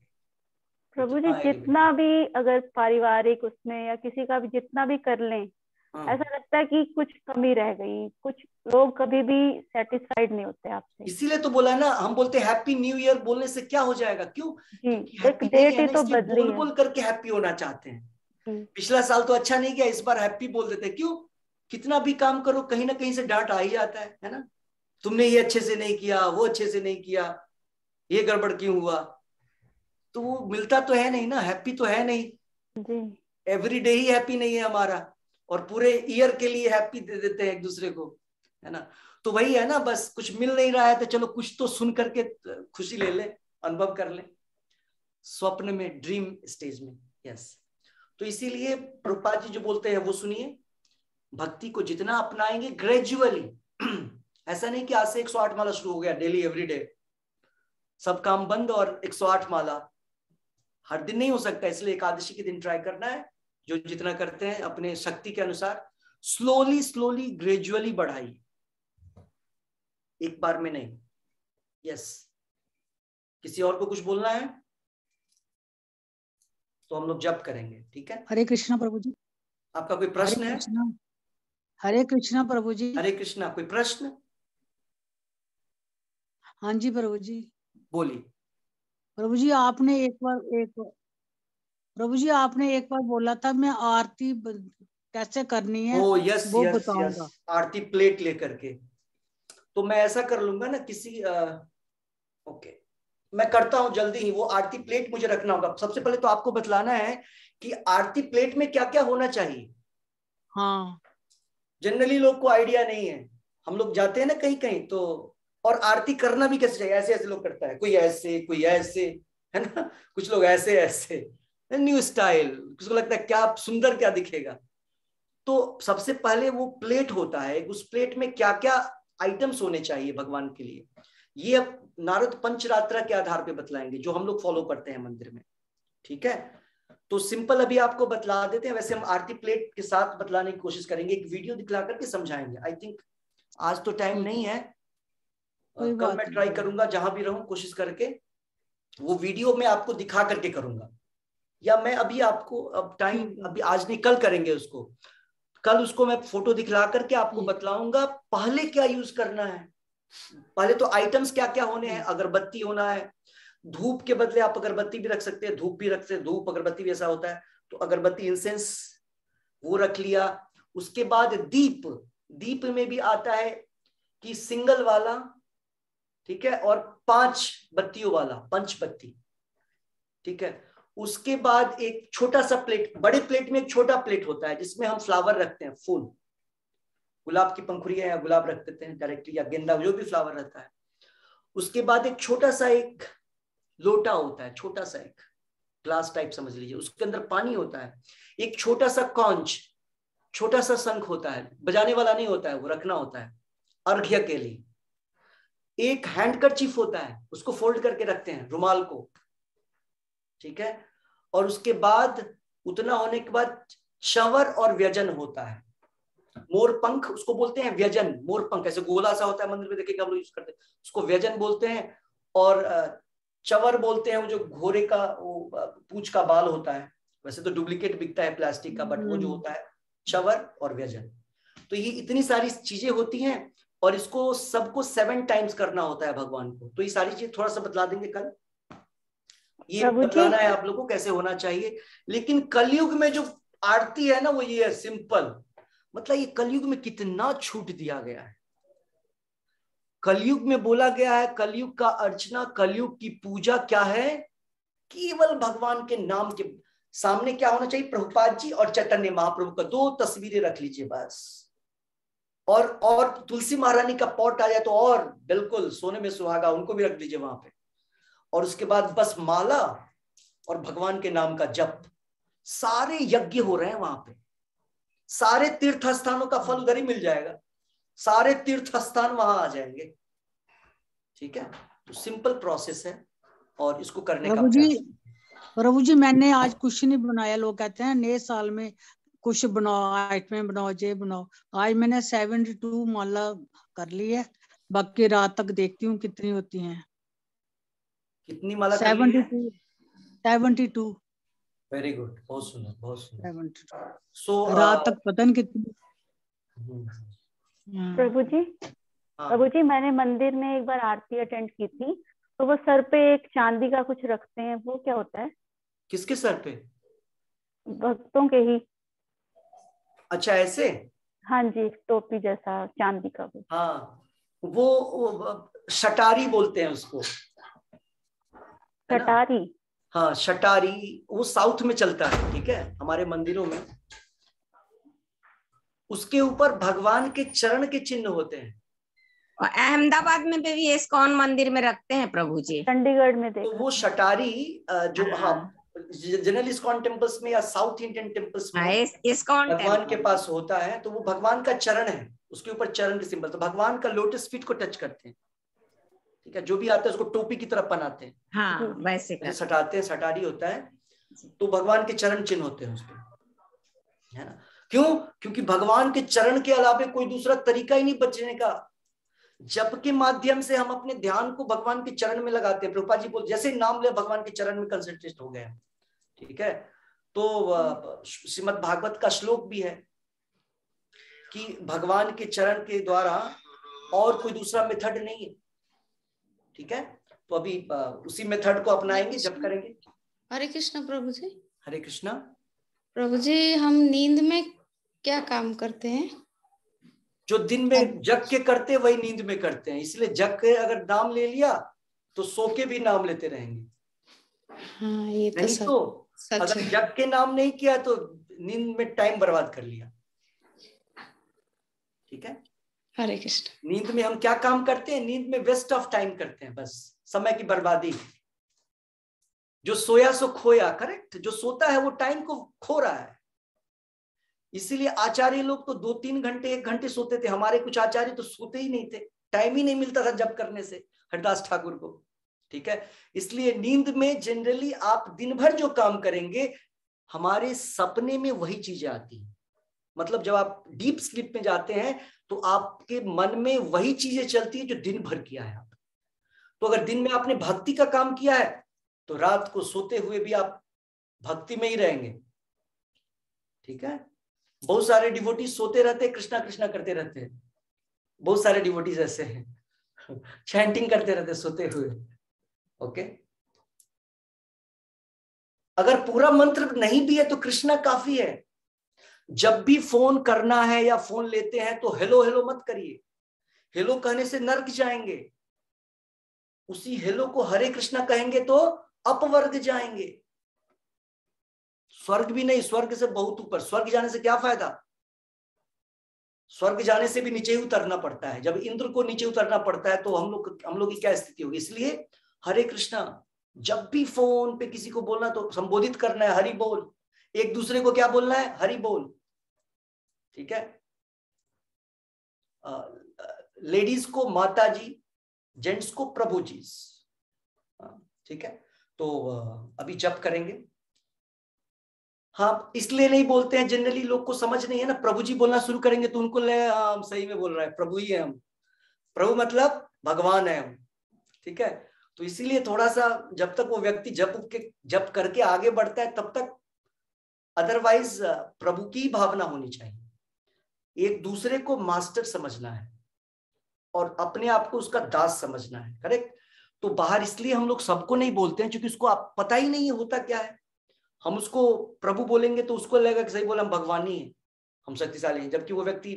Speaker 2: प्रभु जी, जितना भी अगर पारिवारिक उसमें या किसी का भी जितना भी कर लें, ऐसा लगता है कि कुछ कमी रह गई, कुछ लोग कभी भी सेटिस्फाइड नहीं होते आपसे।
Speaker 1: इसीलिए तो बोला ना, हम बोलते हैं हैप्पी न्यू ईयर, बोलने से क्या हो जाएगा? क्यों?
Speaker 2: एक डेट ही तो बदली है।
Speaker 1: बोल करके हैप्पी होना चाहते हैं। पिछला साल तो अच्छा नहीं गया, इस बार हैप्पी बोल देते। क्यों? कितना भी काम करो कहीं ना कहीं से डांट आ ही जाता है ना? तुमने ये अच्छे से नहीं किया, वो अच्छे से नहीं किया, ये गड़बड़ क्यों हुआ? तो वो मिलता तो है नहीं ना, हैप्पी तो है नहीं। एवरी डे ही हैप्पी नहीं है हमारा, और पूरे ईयर के लिए हैप्पी दे देते हैं एक दूसरे को, है ना? तो वही है ना, बस कुछ मिल नहीं रहा है तो चलो कुछ तो सुन करके खुशी ले ले, अनुभव कर ले, स्वप्न में, ड्रीम स्टेज में। यस, तो इसीलिए प्रभुपाद जी जो बोलते हैं वो सुनिए। भक्ति को जितना अपनाएंगे ग्रेजुअली, ऐसा नहीं कि आज से 108 माला शुरू हो गया डेली एवरीडे, सब काम बंद और 108 माला। हर दिन नहीं हो सकता, इसलिए एकादशी के दिन ट्राई करना है। जो जितना करते हैं अपने शक्ति के अनुसार स्लोली स्लोली ग्रेजुअली बढ़ाइए, एक बार में नहीं। यस, किसी और को कुछ बोलना है तो हम लोग जप करेंगे, ठीक है।
Speaker 3: हरे कृष्णा प्रभु जी।
Speaker 1: आपका कोई प्रश्न है?
Speaker 3: हरे कृष्णा प्रभु जी।
Speaker 1: हरे कृष्णा, कोई प्रश्न?
Speaker 3: हाँ जी प्रभु जी।
Speaker 1: बोलिए।
Speaker 3: प्रभु जी आपने एक बार बोला था मैं आरती कैसे करनी है
Speaker 1: ओ यस
Speaker 3: वो
Speaker 1: यस
Speaker 3: बताऊंगा।
Speaker 1: यस, आरती प्लेट लेकर के। तो मैं ऐसा कर लूंगा ना, ओके मैं करता हूं जल्दी ही। वो आरती प्लेट मुझे रखना होगा। सबसे पहले तो आपको बतलाना है कि आरती प्लेट में क्या क्या होना चाहिए।
Speaker 3: हाँ,
Speaker 1: जनरली लोग को आइडिया नहीं है। हम लोग जाते हैं ना कहीं कहीं तो, और आरती करना भी कैसे चाहिए, ऐसे ऐसे लोग करता है, कोई ऐसे, है ना, कुछ लोग ऐसे ऐसे, न्यू स्टाइल, किसी को लगता है क्या सुंदर क्या दिखेगा। तो सबसे पहले वो प्लेट होता है, उस प्लेट में क्या क्या आइटम्स होने चाहिए भगवान के लिए, ये अब नारद पंचरात्रा के आधार पे बतलाएंगे, जो हम लोग फॉलो करते हैं मंदिर में, ठीक है। तो सिंपल अभी आपको बतला देते हैं। वैसे हम आरती प्लेट के साथ बतलाने की कोशिश करेंगे, एक वीडियो दिखला करके समझाएंगे। आई थिंक आज तो टाइम नहीं है, कल मैं ट्राई करूंगा, जहां भी रहूं कोशिश करके वो वीडियो में आपको दिखा करके करूंगा, या मैं अभी आपको, अब टाइम अभी आज नहीं, कल करेंगे उसको। कल उसको मैं फोटो दिखला करके आपको बतलाऊंगा पहले क्या यूज करना है। पहले तो आइटम्स क्या क्या होने हैं। अगरबत्ती होना है, धूप के बदले आप अगरबत्ती भी रख सकते हैं, धूप भी रख सकते हैं, धूप अगरबत्ती भी ऐसा होता है, तो अगरबत्ती इंसेंस वो रख लिया। उसके बाद दीप, दीप में भी आता है कि सिंगल वाला, ठीक है, और 5 बत्तियों वाला, पंचबत्ती, ठीक है। उसके बाद एक छोटा सा प्लेट, बड़े प्लेट में एक छोटा प्लेट होता है जिसमें हम फ्लावर रखते हैं, फूल, गुलाब की पंखुड़ियां या गुलाब रख देते हैं डायरेक्टली, या गेंदा, जो भी फ्लावर रहता है। उसके बाद एक छोटा सा एक लोटा होता है, छोटा सा एक ग्लास टाइप समझ लीजिए, उसके अंदर पानी होता है। एक छोटा सा कॉन्च, छोटा सा शंख होता है, बजाने वाला नहीं होता है, वो रखना होता है अर्घ्य के लिए। एक हैंडकरचीफ होता है, उसको फोल्ड करके रखते हैं, रुमाल को, ठीक है। और उसके बाद उतना होने के बाद चंवर और व्यजन होता है। मोर पंख उसको बोलते हैं, व्यजन, मोर पंख ऐसे गोला सा होता है, मंदिर में देखिएगा हम लोग यूज करते हैं, उसको व्यजन बोलते हैं। और चंवर बोलते हैं वो जो घोड़े का वो पूंछ का बाल होता है, वैसे तो डुप्लीकेट बिकता है प्लास्टिक का, बट वो जो होता है चंवर और व्यजन। तो ये इतनी सारी चीजें होती हैं, और इसको सबको 7 टाइम्स करना होता है भगवान को। तो ये सारी चीज थोड़ा सा बतला देंगे कल, ये बताना है आप लोगों को कैसे होना चाहिए। लेकिन कलयुग में जो आरती है ना, वो ये है सिंपल। मतलब ये कलयुग में कितना छूट दिया गया है। कलयुग में बोला गया है, कलयुग का अर्चना, कलयुग की पूजा क्या है, केवल भगवान के नाम के सामने क्या होना चाहिए, प्रभुपाद जी और चैतन्य महाप्रभु का 2 तस्वीरें रख लीजिए बस। और तुलसी महारानी का पॉट आ जाए तो और बिल्कुल सोने में सुहागा, उनको भी रख दीजिए वहां पे। और उसके बाद बस माला और भगवान के नाम का जप। सारे यज्ञ हो रहे हैं वहां पे, सारे तीर्थ स्थानों का फल उधर ही मिल जाएगा, सारे तीर्थ स्थान वहां आ जाएंगे, ठीक है। तो सिंपल प्रोसेस है, और इसको करने का
Speaker 3: प्रभु जी मैंने आज कुछ नहीं बनाया। लोग कहते हैं नए साल में कुछ बनाओ, आइटमें बनाओ, जे बनाओ। आज मैंने 72 माला कर ली है, बाकी रात तक देखती हूँ कितनी होती हैं।
Speaker 1: कितनी माला कर ली है?
Speaker 3: 72।
Speaker 1: वेरी गुड, बहुत सुंदर, बहुत सुंदर।
Speaker 3: 72 रात तक पता नहीं कितनी।
Speaker 2: प्रभु जी मैंने मंदिर में एक बार आरती अटेंड की थी, तो वो सर पे एक चांदी का कुछ रखते हैं, वो क्या होता है?
Speaker 1: किसके सर पे?
Speaker 2: भक्तों के ही।
Speaker 1: अच्छा ऐसे?
Speaker 2: हाँ जी, टोपी जैसा चांदी का।
Speaker 1: हाँ, वो शटारी बोलते हैं उसको।
Speaker 2: शटारी?
Speaker 1: हाँ शटारी, वो साउथ में चलता है, ठीक है, हमारे मंदिरों में उसके ऊपर भगवान के चरण के चिन्ह होते हैं।
Speaker 5: और अहमदाबाद में भी इस्कॉन मंदिर में रखते हैं प्रभु जी,
Speaker 2: चंडीगढ़ में
Speaker 1: तो वो शटारी जो जनरल इस्कॉन टेम्पल्स में या साउथ इंडियन टेम्पल्स में
Speaker 5: इस्कॉन
Speaker 1: भगवान के पास होता है, तो वो भगवान का चरण है, उसके ऊपर चरण के सिंबल, तो भगवान का लोटस फीट को टच करते हैं, ठीक है। जो भी आता है उसको टोपी की तरह पहनाते हैं,
Speaker 5: हाँ, वैसे
Speaker 1: सटाते हैं, सटारी होता है। तो भगवान के चरण चिन्ह होते हैं उस पर, है ना। क्यों? क्योंकि भगवान के चरण के अलावा कोई दूसरा तरीका ही नहीं बचने का। जप के माध्यम से हम अपने ध्यान को भगवान के चरण में लगाते हैं। प्रभुपाद जी बोल, जैसे नाम ले भगवान के चरण में कंसंट्रेट हो गए, ठीक है। तो श्रीमद् भागवत का श्लोक भी है कि भगवान के चरण के द्वारा और कोई दूसरा मेथड नहीं है, ठीक है। तो अभी उसी मेथड को अपनाएंगे, जब करेंगे।
Speaker 6: हरे कृष्ण प्रभु जी।
Speaker 1: हरे कृष्णा
Speaker 6: प्रभु जी, हम नींद में क्या काम करते हैं?
Speaker 1: जो दिन में जग के करते वही नींद में करते हैं, इसलिए जग के अगर नाम ले लिया तो सो के भी नाम लेते रहेंगे।
Speaker 6: हाँ, ये तो
Speaker 1: नहीं तो अगर जग के नाम नहीं किया तो नींद में टाइम बर्बाद कर लिया, ठीक है।
Speaker 6: हरे कृष्ण।
Speaker 1: नींद में हम क्या काम करते हैं? नींद में वेस्ट ऑफ टाइम करते हैं, बस समय की बर्बादी। जो सोया सो खोया, करेक्ट। जो सोता है वो टाइम को खो रहा है। इसीलिए आचार्य लोग तो 2-3 घंटे 1 घंटे सोते थे। हमारे कुछ आचार्य तो सोते ही नहीं थे, टाइम ही नहीं मिलता था जब करने से, हरिदास ठाकुर को, ठीक है। इसलिए नींद में जनरली आप दिन भर जो काम करेंगे, हमारे सपने में वही चीजें आती हैं। मतलब जब आप डीप स्लीप में जाते हैं तो आपके मन में वही चीजें चलती है जो दिन भर किया है आप। तो अगर दिन में आपने भक्ति का काम किया है तो रात को सोते हुए भी आप भक्ति में ही रहेंगे, ठीक है। बहुत सारे डिवोटी सोते रहते, कृष्णा कृष्णा करते रहते हैं। बहुत सारे डिवोटीज ऐसे हैं, चैंटिंग करते रहते सोते हुए, ओके। अगर पूरा मंत्र नहीं भी है तो कृष्णा काफी है। जब भी फोन करना है या फोन लेते हैं तो हेलो हेलो मत करिए। हेलो कहने से नर्क जाएंगे, उसी हेलो को हरे कृष्णा कहेंगे तो अपवर्ग जाएंगे। स्वर्ग भी नहीं, स्वर्ग से बहुत ऊपर। स्वर्ग जाने से क्या फायदा? स्वर्ग जाने से भी नीचे ही उतरना पड़ता है। जब इंद्र को नीचे उतरना पड़ता है तो हम लोग की क्या स्थिति होगी। इसलिए हरे कृष्णा, जब भी फोन पे किसी को बोलना तो संबोधित करना है हरि बोल। एक दूसरे को क्या बोलना है? हरि बोल, ठीक है। लेडीज को माता जी, जेंट्स को प्रभु जी, ठीक है। तो अभी जप करेंगे। हाँ, इसलिए नहीं बोलते हैं, जनरली लोग को समझ नहीं है ना। प्रभु जी बोलना शुरू करेंगे तो उनको लगे हम सही में बोल रहा है, प्रभु ही है हम। प्रभु मतलब भगवान है हम, ठीक है। तो इसीलिए थोड़ा सा जब तक वो व्यक्ति जप करके आगे बढ़ता है तब तक, अदरवाइज प्रभु की भावना होनी चाहिए। एक दूसरे को मास्टर समझना है और अपने आप को उसका दास समझना है, करेक्ट। तो बाहर इसलिए हम लोग सबको नहीं बोलते हैं क्योंकि उसको आप पता ही नहीं है होता क्या है। हम उसको प्रभु बोलेंगे तो उसको लगेगा कि सही बोला, हम भगवान ही हैं, हम शक्तिशाली हैं, जबकि वो व्यक्ति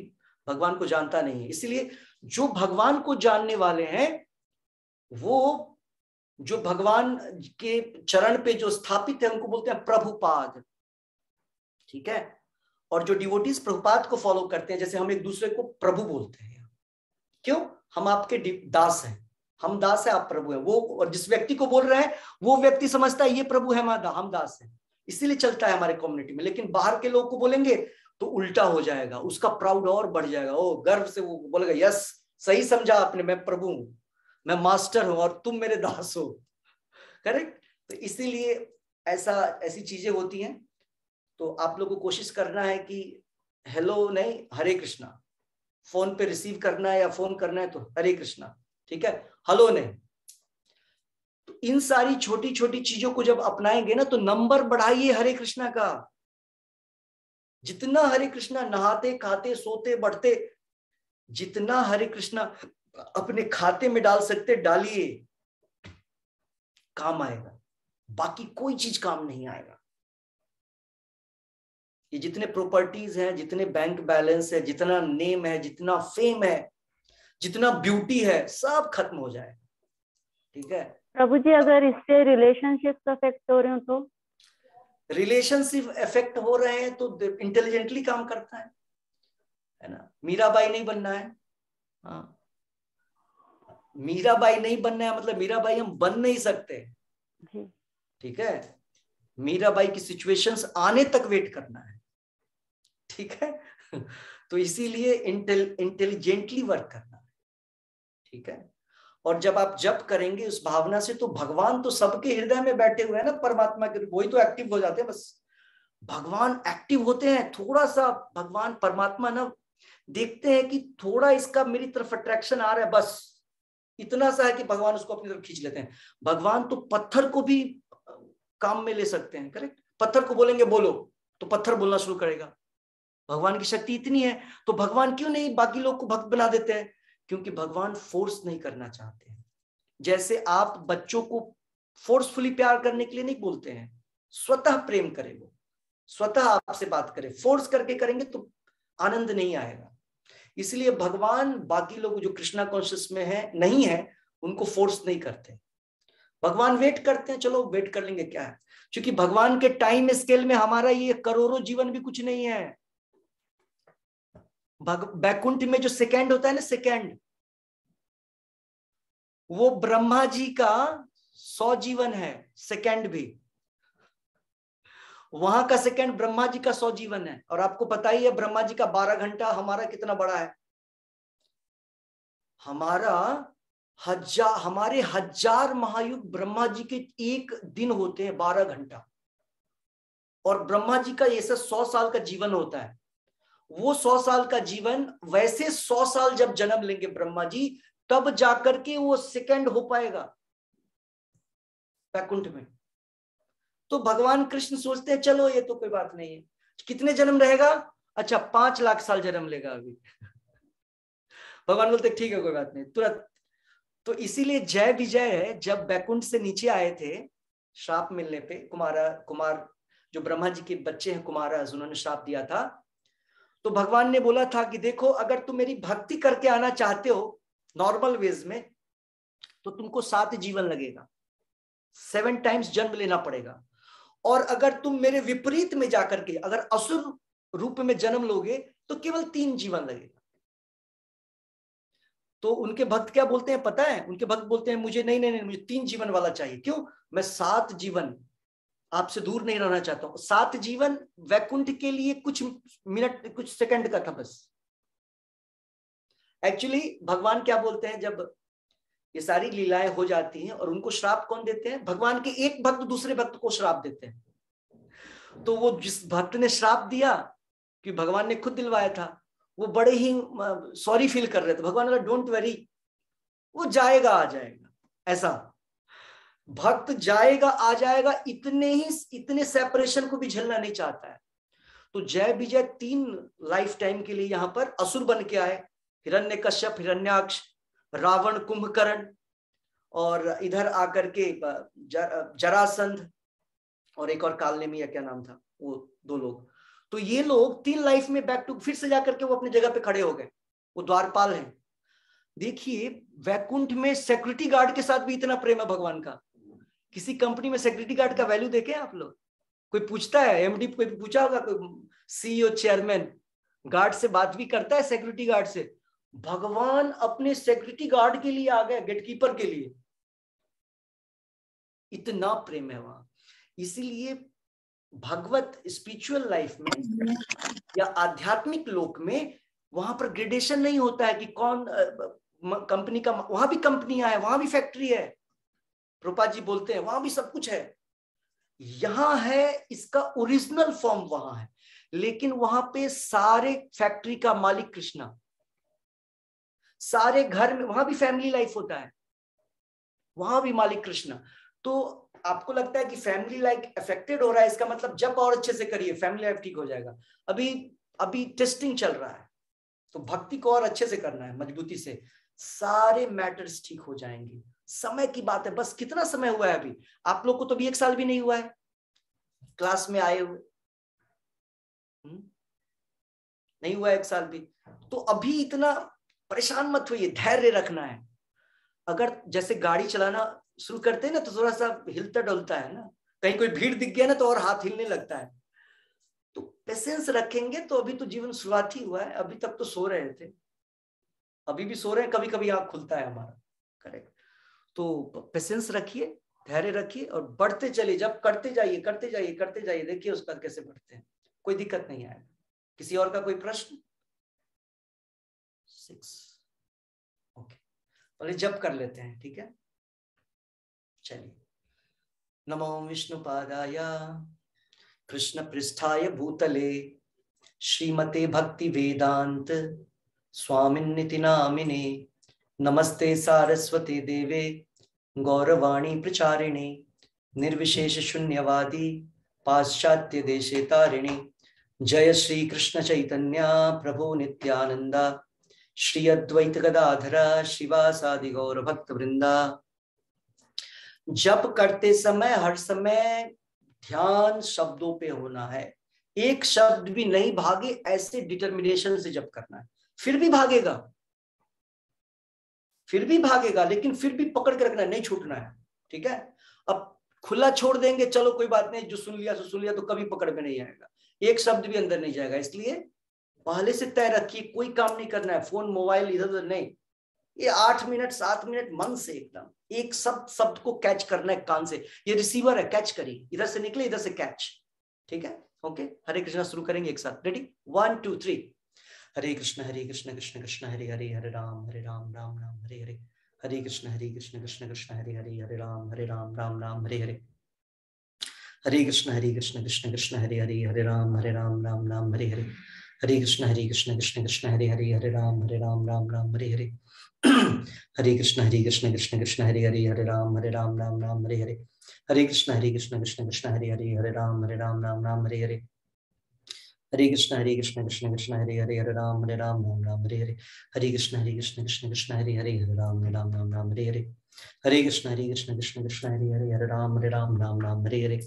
Speaker 1: भगवान को जानता नहीं है। इसलिए जो भगवान को जानने वाले हैं, वो जो भगवान के चरण पे जो स्थापित है, उनको बोलते हैं प्रभुपाद, ठीक है। और जो डिवोटीज प्रभुपाद को फॉलो करते हैं, जैसे हम एक दूसरे को प्रभु बोलते हैं। क्यों? हम आपके दास हैं, हम दास है, आप प्रभु हैं। वो और जिस व्यक्ति को बोल रहे हैं वो व्यक्ति समझता है ये प्रभु है, हम दास हैं, इसीलिए चलता है हमारे कम्युनिटी में। लेकिन बाहर के लोग को बोलेंगे तो उल्टा हो जाएगा, उसका प्राउड और बढ़ जाएगा। ओ गर्व से वो बोलेगा यस, सही समझा आपने, मैं प्रभु हूं, मैं मास्टर हूं और तुम मेरे दास हो, करेक्ट। तो इसीलिए ऐसी चीजें होती हैं। तो आप लोगों को कोशिश करना है कि हेलो नहीं, हरे कृष्णा। फोन पे रिसीव करना है या फोन करना है तो हरे कृष्णा, ठीक है, हेलो नहीं। तो इन सारी छोटी छोटी चीजों को जब अपनाएंगे ना तो नंबर बढ़ाइए हरे कृष्णा का। जितना हरे कृष्णा नहाते खाते सोते बढ़ते, जितना हरे कृष्णा अपने खाते में डाल सकते डालिए, काम आएगा। बाकी कोई चीज काम नहीं आएगा। ये जितने प्रॉपर्टीज हैं, जितने बैंक बैलेंस है, जितना नेम है, जितना फेम है, जितना ब्यूटी है, सब खत्म हो जाएगा, ठीक है।
Speaker 2: प्रभु जी, अगर इससे रिलेशनशिप अफेक्ट हो रहे हो तो?
Speaker 1: रिलेशनशिप इफेक्ट हो रहे हैं तो इंटेलिजेंटली काम करता है ना। मीराबाई नहीं बनना है, हाँ, मीराबाई नहीं बनना है मतलब मीराबाई हम बन नहीं सकते, ठीक है। मीराबाई की सिचुएशंस आने तक वेट करना है, ठीक है। तो इसीलिए इंटेलिजेंटली वर्क करना है, ठीक है। और जब आप जप करेंगे उस भावना से, तो भगवान तो सबके हृदय में बैठे हुए हैं ना, परमात्मा के, वही तो एक्टिव हो जाते हैं। बस भगवान एक्टिव होते हैं, थोड़ा सा भगवान परमात्मा ना देखते हैं कि थोड़ा इसका मेरी तरफ अट्रैक्शन आ रहा है, बस इतना सा है कि भगवान उसको अपनी तरफ खींच लेते हैं। भगवान तो पत्थर को भी काम में ले सकते हैं, करेक्ट। पत्थर को बोलेंगे बोलो तो पत्थर बोलना शुरू करेगा। भगवान की शक्ति इतनी है, तो भगवान क्यों नहीं बाकी लोग को भक्त बना देते हैं? क्योंकि भगवान फोर्स नहीं करना चाहते हैं। जैसे आप बच्चों को फोर्सफुली प्यार करने के लिए नहीं बोलते हैं, स्वतः प्रेम करे, वो स्वतः आपसे बात करे। फोर्स करके करेंगे तो आनंद नहीं आएगा। इसलिए भगवान बाकी लोग जो कृष्णा कॉन्शियस में है नहीं है, उनको फोर्स नहीं करते। भगवान वेट करते हैं, चलो वेट कर लेंगे, क्या है। क्योंकि भगवान के टाइम स्केल में हमारा ये करोड़ों जीवन भी कुछ नहीं है। बैकुंठ में जो सेकंड होता है ना, सेकंड, वो ब्रह्मा जी का 100 जीवन है। सेकंड भी, वहां का सेकंड ब्रह्मा जी का 100 जीवन है। और आपको पता ही है ब्रह्मा जी का 12 घंटा हमारा कितना बड़ा है। हमारे 1000 महायुग ब्रह्मा जी के एक दिन होते हैं 12 घंटा। और ब्रह्मा जी का ऐसा 100 साल का जीवन होता है। वो 100 साल का जीवन, वैसे 100 साल जब जन्म लेंगे ब्रह्मा जी, तब जाकर के वो सेकंड हो पाएगा वैकुंठ में। तो भगवान कृष्ण सोचते हैं चलो ये तो कोई बात नहीं है, कितने जन्म रहेगा? अच्छा 5 लाख साल जन्म लेगा अभी। भगवान बोलते ठीक है कोई बात नहीं, तुरंत। तो इसीलिए जय विजय है, जब बैकुंठ से नीचे आए थे श्राप मिलने पे, कुमार जो ब्रह्मा जी के बच्चे हैं कुमाराज, उन्होंने श्राप दिया था। तो भगवान ने बोला था कि देखो, अगर तुम मेरी भक्ति करके आना चाहते हो नॉर्मल वेज में, तो तुमको 7 जीवन लगेगा, 7 टाइम्स जन्म लेना पड़ेगा। और अगर तुम मेरे विपरीत में जाकर के अगर असुर रूप में जन्म लोगे तो केवल 3 जीवन लगेगा। तो उनके भक्त क्या बोलते हैं पता है? उनके भक्त बोलते हैं मुझे नहीं, मुझे 3 जीवन वाला चाहिए। क्यों? मैं 7 जीवन आपसे दूर नहीं रहना चाहता हूं। 7 जीवन वैकुंठ के लिए कुछ मिनट, कुछ सेकंड का था बस। एक्चुअली भगवान क्या बोलते हैं, जब ये सारी लीलाएं हो जाती हैं, और उनको श्राप कौन देते हैं? भगवान के एक भक्त दूसरे भक्त को श्राप देते हैं। तो वो जिस भक्त ने श्राप दिया, कि भगवान ने खुद दिलवाया था, वो बड़े ही सॉरी फील कर रहे थे। भगवान बोला डोंट वरी, वो जाएगा आ जाएगा। ऐसा भक्त जाएगा आ जाएगा, इतने सेपरेशन को भी झेलना नहीं चाहता है। तो जय विजय 3 लाइफ टाइम के लिए यहाँ पर असुर बन के आए, हिरण्यकश्यप, हिरण्याक्ष, रावण, कुंभकर्ण, और इधर आकर के जरासंध, और एक और कालनेमी या क्या नाम था, वो 2 लोग। तो ये लोग 3 लाइफ में बैक टू फिर से जाकर के वो अपनी जगह पे खड़े हो गए। वो द्वारपाल हैं। देखिए वैकुंठ में सिक्योरिटी गार्ड के साथ भी इतना प्रेम है भगवान का। किसी कंपनी में सिक्योरिटी गार्ड का वैल्यू देखे आप लोग? कोई पूछता है? एमडी कोई पूछा होगा? कोई सीईओ, चेयरमैन गार्ड से बात भी करता है? सिक्योरिटी गार्ड से? भगवान अपने सिक्योरिटी गार्ड के लिए आ गए, गेटकीपर के लिए। इतना प्रेम है वहां। इसीलिए भगवत स्पिरिचुअल लाइफ में या आध्यात्मिक लोक में वहां पर ग्रेडेशन नहीं होता है कि कौन कंपनी का। वहां भी कंपनियां है, वहां भी फैक्ट्री है, प्रभुपाद जी बोलते हैं वहां भी सब कुछ है। यहां है इसका ओरिजिनल फॉर्म वहां है, लेकिन वहां पे सारे फैक्ट्री का मालिक कृष्णा। सारे घर में वहां भी फैमिली लाइफ होता है, वहां भी मालिक कृष्णा। तो आपको लगता है कि फैमिली लाइफ अफेक्टेड हो रहा है, इसका मतलब जब और अच्छे से करिए फैमिली लाइफ ठीक हो जाएगा। अभी टेस्टिंग चल रहा है, तो भक्ति को और अच्छे से करना है, मजबूती से, सारे मैटर्स ठीक हो जाएंगे। समय की बात है, बस कितना समय हुआ है अभी? आप लोग को तो अभी 1 साल भी नहीं हुआ है क्लास में आए हुए, नहीं हुआ 1 साल भी। तो अभी इतना परेशान मत होइए, धैर्य रखना है। अगर जैसे गाड़ी चलाना शुरू करते हैं ना, तो थोड़ा सा हिलता डुलता है ना, कहीं कोई भीड़ दिख गया ना तो और हाथ हिलने लगता है। तो पेशेंस रखेंगे तो अभी तो जीवन शुरुआत ही हुआ है। अभी तक तो सो रहे थे, अभी भी सो रहे हैं, कभी कभी आंख खुलता है हमारा, करेक्ट। तो पेशेंस रखिए, धैर्य रखिए और बढ़ते चलिए। जब करते जाइए करते जाइए करते जाइए, देखिए उसका कैसे बढ़ते हैं, कोई दिक्कत नहीं आएगा। किसी और का कोई प्रश्न? 6 ओके। पहले जप कर लेते हैं, ठीक है। चलिए, नमो विष्णुपादाय कृष्ण पृष्ठाय भूतले श्रीमते भक्ति वेदांत स्वामिन्निति नामिने नमस्ते सारस्वती देवे गौरवाणी प्रचारिणे निर्विशेष शून्यवादी पाश्चात्य देशे तारिणे जय श्री कृष्ण चैतन्य प्रभु नित्यानंदा श्री अद्वैत गदाधरा शिवासादि गौर भक्त वृंदा। जप करते समय हर समय ध्यान शब्दों पे होना है, एक शब्द भी नहीं भागे ऐसे डिटर्मिनेशन से जप करना है। फिर भी भागेगा लेकिन फिर भी पकड़ के रखना है, नहीं छूटना है, ठीक है। अब खुला छोड़ देंगे, चलो कोई बात नहीं, जो सुन लिया तो कभी पकड़ में नहीं आएगा, एक शब्द भी अंदर नहीं जाएगा। इसलिए पहले से तय रखिए, कोई काम नहीं करना है, फोन मोबाइल इधर उधर नहीं, ये 8 मिनट 7 मिनट मन से एकदम एक शब्द को कैच करना है कान से। ये रिसीवर है, कैच करिए, इधर से निकले इधर से कैच, ठीक है। ओके, हरे कृष्णा शुरू करेंगे एक साथ। रेडी, 1 2 3। हरे कृष्ण कृष्ण कृष्ण हरे हरे, हरे राम राम राम हरे हरे, हरे कृष्ण कृष्ण कृष्ण हरे हरे, हरे राम राम राम हरे हरे, हरे कृष्ण कृष्ण कृष्ण हरे हरे, हरे राम राम राम हरे हरे, हरे कृष्ण कृष्ण कृष्ण हरे हरे, हरे राम राम राम हरे हरे, हरे कृष्ण कृष्ण कृष्ण हरे हरे, हरे राम राम राम हरे हरे, हरे कृष्ण कृष्ण कृष्ण हरे हरे, हरे राम राम राम हरे हरे, हरे कृष्ण कृष्ण कृष्ण हरे हरे, हरे राम राम हरे हरे, हरे कृष्ण कृष्ण कृष्ण हरे हरे, हरे राम राम हरे हरे, हरे कृष्ण कृष्ण कृष्ण हरे हरे, हरे राम राम हरे हरे, हरे कृष्ण कृष्ण कृष्ण हरे हरे, हरे राम राम हरे हरे, हरे कृष्ण कृष्ण कृष्ण हरे हरे, हरे राम राम हरे हरे, हरे कृष्ण कृष्ण कृष्ण हरे हरे, हरे राम राम हरे हरे,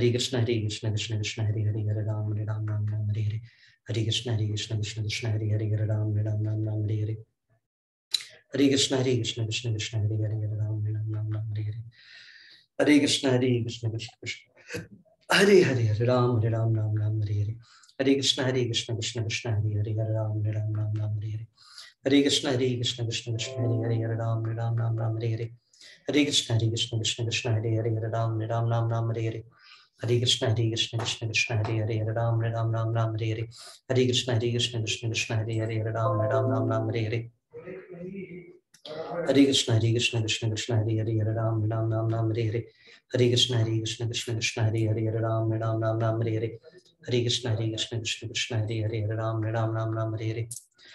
Speaker 1: हरे कृष्ण कृष्ण कृष्ण हरे हरे, हरे राम राम हरे हरे, हरे कृष्ण कृष्ण कृष्ण हरे हरे, हरे राम राम हरे हरे, हरे कृष्ण कृष्ण कृष्ण हरे हरे, हरे राम राम हरे हरे, हरे कृष्ण कृष्ण कृष्ण हरे हरे, हरे राम राम हरे हरे, हरे कृष्ण कृष्ण कृष्ण हरे हरे, हरे राम राम हरे हरे, हरे कृष्ण कृष्ण कृष्ण हरे हरे, हरे राम राम हरे हरे, हरे कृष्ण कृष्ण कृष्ण हरे हरे, हरे राम राम हरे हरे, हरे कृष्ण कृष्ण कृष्ण हरे हरे, हरे राम राम हरे हरे, हरे कृष्ण कृष्ण कृष्ण हरे हरे, हरे राम राम हरे हरे, हरे कृष्ण कृष्ण कृष्ण हरे हरे, हरे राम राम हरे हरे, हरे कृष्ण कृष्ण कृष्ण हरे हरे, हरे राम राम हरे हरे, हरे कृष्ण कृष्ण कृष्ण हरे हरे, हरे राम राम हरे हरे, हरे कृष्ण कृष्ण कृष्ण हरे हरे, हरे राम राम हरे हरे, हरे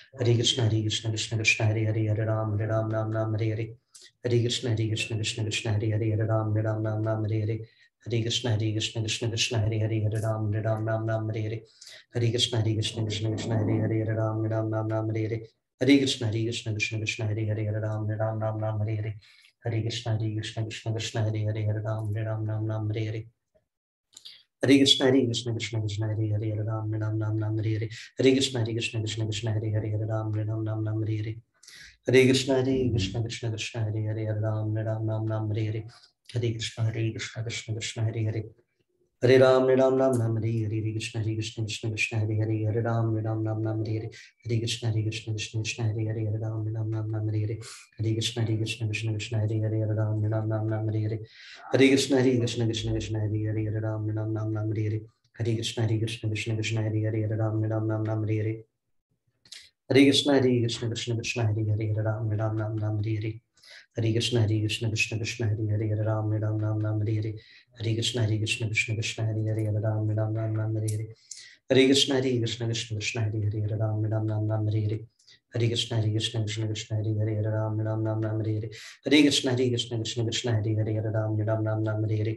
Speaker 1: कृष्ण कृष्ण कृष्ण हरे हरे, हरे राम राम हरे हरे, हरे कृष्ण कृष्ण कृष्ण हरे हरे, हरे राम राम हरे हरे, हरे कृष्ण कृष्ण कृष्ण हरे हरे, हरे राम राम हरे हरे, हरे कृष्ण कृष्ण कृष्ण हरे हरे, हरे राम राम हरे हरे, हरे कृष्ण कृष्ण कृष्ण हरे हरे, हरे राम राम हरे हरे, हरे कृष्ण कृष्ण कृष्ण हरे हरे, हरे राम राम हरे हरे, हरे कृष्ण कृष्ण कृष्ण हरे हरे, हरे राम राम हरे हरे, हरे कृष्ण कृष्ण कृष्ण हरे हरे, हरे राम राम हरे हरे, हरे कृष्ण कृष्ण कृष्ण हरे हरे, हरे राम राम हरे हरे, हरे कृष्ण कृष्ण कृष्ण हरे हरे, हरे राम राम हरे हरे, हरे कृष्ण कृष्ण कृष्ण हरे हरे, हरे राम राम हरे हरे, हरे कृष्ण कृष्ण कृष्ण हरे हरे, हरे राम राम हरे हरे, हरे कृष्ण कृष्ण कृष्ण हरे हरे, हरे राम राम हरे हरे, हरे कृष्ण कृष्ण कृष्ण हरे हरे, हरे राम राम हरे हरे, हरे कृष्ण कृष्ण कृष्ण हरे हरे, हरे राम राम हरे हरे, हरे कृष्ण कृष्ण कृष्ण हरे हरे, हरे राम राम हरे हरे, हरे कृष्ण कृष्ण कृष्ण हरे हरे, हरे राम राम हरे हरे, हरे कृष्ण कृष्ण कृष्ण हरे हरे, हरे राम राम हरे हरे,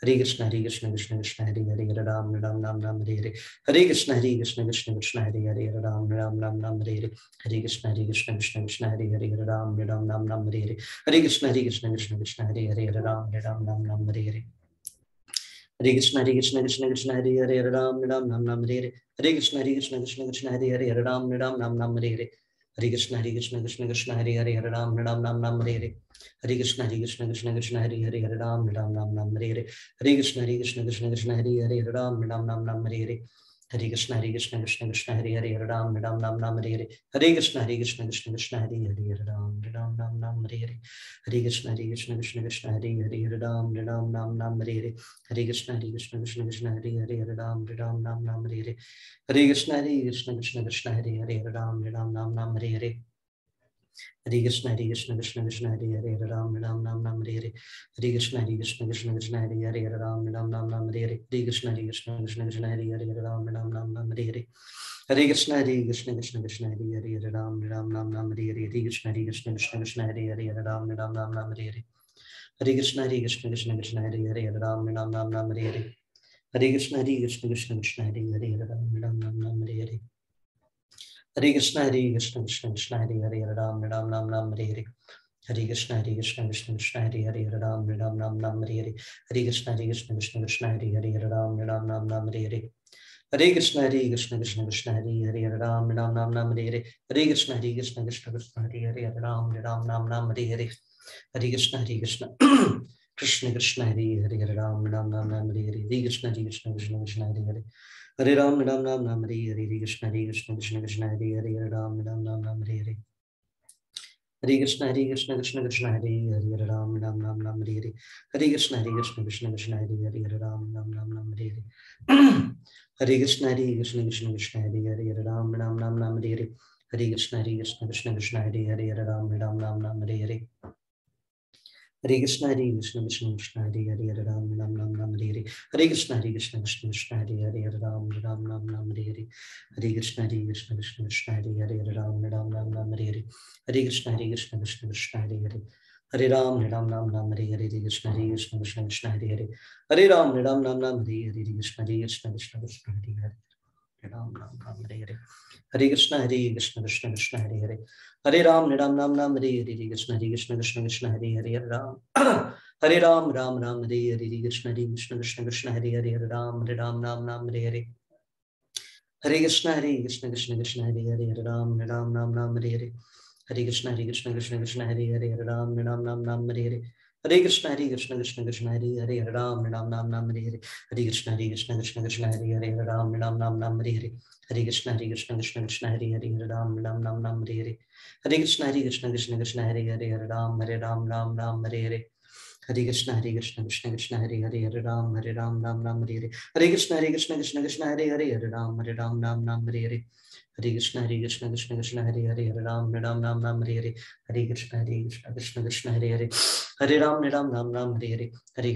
Speaker 1: हरे कृष्ण कृष्ण कृष्ण हरे हरे, हरे राम राम हरे हरे, हरे कृष्ण कृष्ण कृष्ण हरे हरे, हरे राम राम हरे हरे, हरे कृष्ण कृष्ण कृष्ण हरे हरे, हरे राम राम हरे हरे, हरे कृष्ण कृष्ण कृष्ण हरे हरे, हरे राम राम हरे हरे, हरे कृष्ण कृष्ण कृष्ण हरे हरे, हरे राम राम हरे हरे, हरे कृष्ण कृष्ण कृष्ण हरे हरे, हरे राम राम हरे हरे, हरे कृष्ण कृष्ण कृष्ण हरे हरे, हरे राम राम हरे हरे, हरे कृष्ण कृष्ण कृष्ण हरे हरे, हरे राम राम हरे हरे, हरे कृष्ण कृष्ण कृष्ण हरे हरे, हरे राम राम हरे हरे, हरे कृष्ण कृष्ण कृष्ण हरे हरे, हरे राम राम हरे हरे, हरे कृष्ण कृष्ण कृष्ण हरे हरे, हरे राम राम हरे हरे, हरे कृष्ण कृष्ण कृष्ण हरे हरे, हरे राम राम हरे हरे, हरे कृष्ण कृष्ण कृष्ण हरे हरे, हरे राम राम हरे हरे, हरे कृष्ण कृष्ण कृष्ण हरे हरे, हरे राम राम राम हरे हरे, हरे कृष्ण कृष्ण कृष्ण हरे हरे, हरे राम राम हरे हरे, हरे कृष्ण कृष्ण कृष्ण हरे हरे, हरे राम राम हरे हरे, हरे कृष्ण कृष्ण कृष्ण हरे हरे, हरे राम राम हरे हरे, हरे कृष्ण कृष्ण कृष्ण हरे हरे, हरे राम राम हरे हरे, हरे कृष्ण कृष्ण कृष्ण हरे हरे, हरे राम राम हरे हरे, हरे कृष्ण कृष्ण कृष्ण हरे हरे, हरे राम राम हरे हरे, हरे कृष्ण कृष्ण कृष्ण हरे हरे, हरे राम राम हरे हरे, हरे कृष्ण कृष्ण कृष्ण हरे हरे, हरे राम राम हरे हरे, हरे कृष्ण कृष्ण कृष्ण हरे हरे, हरे राम राम हरे हरे, हरे कृष्ण कृष्ण कृष्ण हरे हरे, हरे राम राम हरे हरे, हरे कृष्ण कृष्ण कृष्ण हरे हरे, हरे राम राम हरे हरे, हरे कृष्ण कृष्ण कृष्ण हरे हरे, हरे राम राम हरे हरे, हरे कृष्ण कृष्ण कृष्ण हरे हरे, हरे राम राम हरे हरे, हरे कृष्ण कृष्ण कृष्ण हरे हरे, हरे राम राम हरे हरे, हरे कृष्ण कृष्ण कृष्ण हरे हरे, हरे राम राम हरे हरे, हरे कृष्ण कृष्ण कृष्ण हरे हरे, हरे राम राम हरे हरे, हरे कृष्ण कृष्ण कृष्ण हरे हरे, हरे राम राम हरे हरे, हरे कृष्ण कृष्ण कृष्ण हरे हरे, हरे राम राम हरे हरे, हरे कृष्ण कृष्ण कृष्ण हरे हरे, हरे राम राम हरे हरे, हरे कृष्ण कृष्ण कृष्ण हरे हरे, हरे राम हरे हरे, हरे कृष्ण कृष्ण कृष्ण हरे हरे, हरे राम हरे हरे, हरे कृष्ण कृष्ण कृष्ण हरे हरे, हरे राम हरे हरे, हरे कृष्ण कृष्ण कृष्ण हरे हरे, हरे राम हरे हरे, हरे कृष्ण कृष्ण कृष्ण हरे हरे, राम हरे हरे, हरे कृष्ण कृष्ण कृष्ण हरे हरे, हरे राम हरे हरे, हरे कृष्ण कृष्ण कृष्ण हरे हरे, हरे राम हरे राम हरे हरे, हरे कृष्ण कृष्ण कृष्ण हरे हरे, हरे राम हरे हरे, हरे कृष्ण कृष्ण कृष्ण हरे हरे, हरे राम हरे हरे, हरे कृष्ण कृष्ण कृष्ण हरे हरे, हरे राम हरे हरे, हरे कृष्ण कृष्ण कृष्ण हरे हरे, हरे राम हरे हरे, हरे कृष्ण कृष्ण कृष्ण हरे हरे, हरे राम हरे हरे, हरे कृष्ण कृष्ण कृष्ण हरे हरे, हरे राम हरे हरे, हरे कृष्ण कृष्ण कृष्ण हरे हरे, हरे राम हरे हरे, हरे कृष्ण कृष्ण कृष्ण हरे हरे, हरे राम हरे हरे, हरे कृष्ण कृष्ण कृष्ण हरे हरे, हरे राम हरे हरे, हरे कृष्ण कृष्ण कृष्ण हरे हरे, हरे राम हरे हरे, हरे कृष्ण कृष्ण कृष्ण हरे हरे, हरे राम हरे हरे, हरे कृष्ण कृष्ण कृष्ण हरे हरे, हरे राम हरे हरे, हरे कृष्ण कृष्ण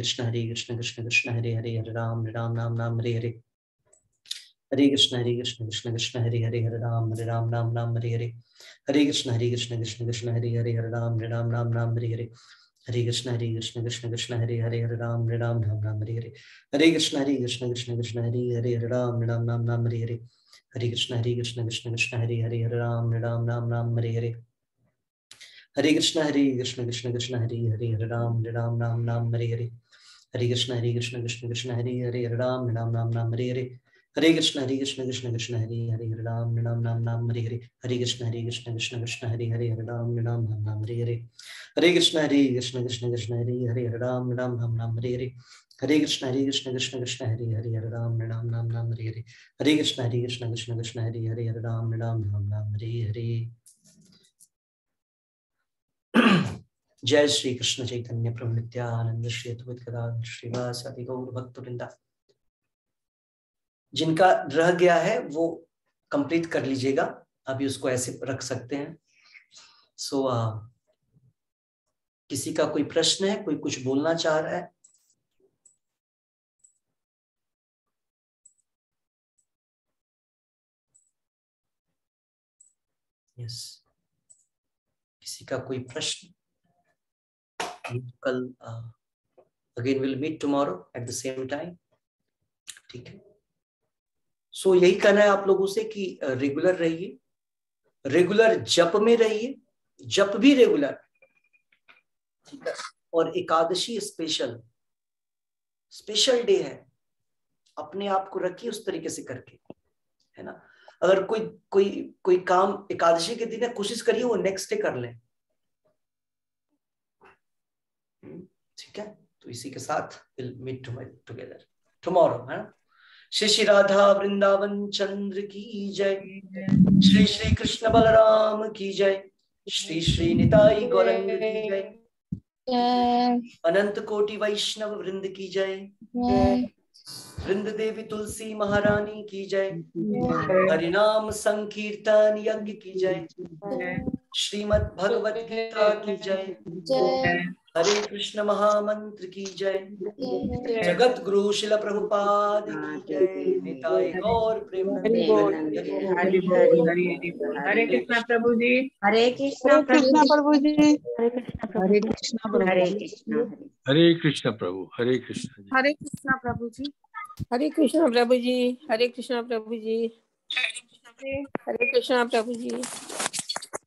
Speaker 1: कृष्ण हरे हरे, हरे राम हरे हरे, हरे कृष्ण कृष्ण कृष्ण हरे हरे, हरे राम हरे हरे, हरे कृष्ण कृष्ण कृष्ण हरे हरे, हरे राम हरे हरे, हरे कृष्ण कृष्ण कृष्ण हरे हरे, हरे राम हरे हरे, हरे कृष्ण कृष्ण कृष्ण हरे हरे, हरे राम हरे हरे, हरे कृष्ण कृष्ण कृष्ण हरे हरे, हरे राम हरे हरे, हरे कृष्ण कृष्ण कृष्ण हरे हरे, हरे राम हरे हरे, हरे कृष्ण कृष्ण कृष्ण हरे हरे, हरे राम हरे हरे, हरे कृष्ण कृष्ण कृष्ण हरे हरे, हरे राम हरे हरे, हरे कृष्ण कृष्ण कृष्ण हरे हरे, हरे राम हरे हरे, हरे कृष्ण कृष्ण कृष्ण हरे हरे, हरे राम हरे हरे, हरे कृष्ण कृष्ण कृष्ण हरे हरे, हरे राम हरे हरे। जय श्री कृष्ण चैतन्य प्रभु नित्यानंद श्री अद्वैत गदाधर श्रीवासादि गौर भक्तवृंदा। जिनका रह गया है वो कंप्लीट कर लीजिएगा, अभी उसको ऐसे रख सकते हैं। किसी का कोई प्रश्न है, कोई कुछ बोलना चाह रहा है? यस, किसी का कोई प्रश्न? कल again will meet tomorrow at the same time, ठीक है। सो यही कहना है आप लोगों से कि रेगुलर रहिए, रेगुलर जप में रहिए, जप भी रेगुलर, ठीक है। और एकादशी स्पेशल डे है, अपने आप को रखिए उस तरीके से करके, है ना। अगर कोई काम एकादशी के दिन है, कोशिश करिए वो नेक्स्ट डे कर लें, ठीक है। तो इसी के साथ विल मीट टुगेदर टुमारो, है ना। श्री श्री राधा वृंदावन चंद्र की जय, श्री श्री कृष्ण बलराम की जय, श्री श्री निताई गौरंग की जय, अनंत कोटि वैष्णव वृंद की जय। वृंद देवी तुलसी महारानी की जय। हरिनाम संकीर्तन यज्ञ की जय। श्रीमद् भगवत गीता की जय। हरे कृष्ण महामंत्र की जय। जगत गुरु शिल प्रभुपाद की जय। निताय गौर प्रेमानंद।
Speaker 7: हरे कृष्णा प्रभु जी।
Speaker 5: हरे कृष्णा
Speaker 3: प्रभु जी।
Speaker 2: हरे कृष्णा प्रभु
Speaker 3: हरे
Speaker 2: जी।
Speaker 3: कृष्णा
Speaker 5: हरे
Speaker 8: हरे कृष्ण
Speaker 5: कृष्णा
Speaker 8: प्रभु, हरे कृष्ण जी।
Speaker 7: हरे कृष्णा प्रभु जी।
Speaker 9: हरे कृष्णा प्रभु जी। हरे कृष्णा प्रभु जी। हरे कृष्णा प्रभु जी।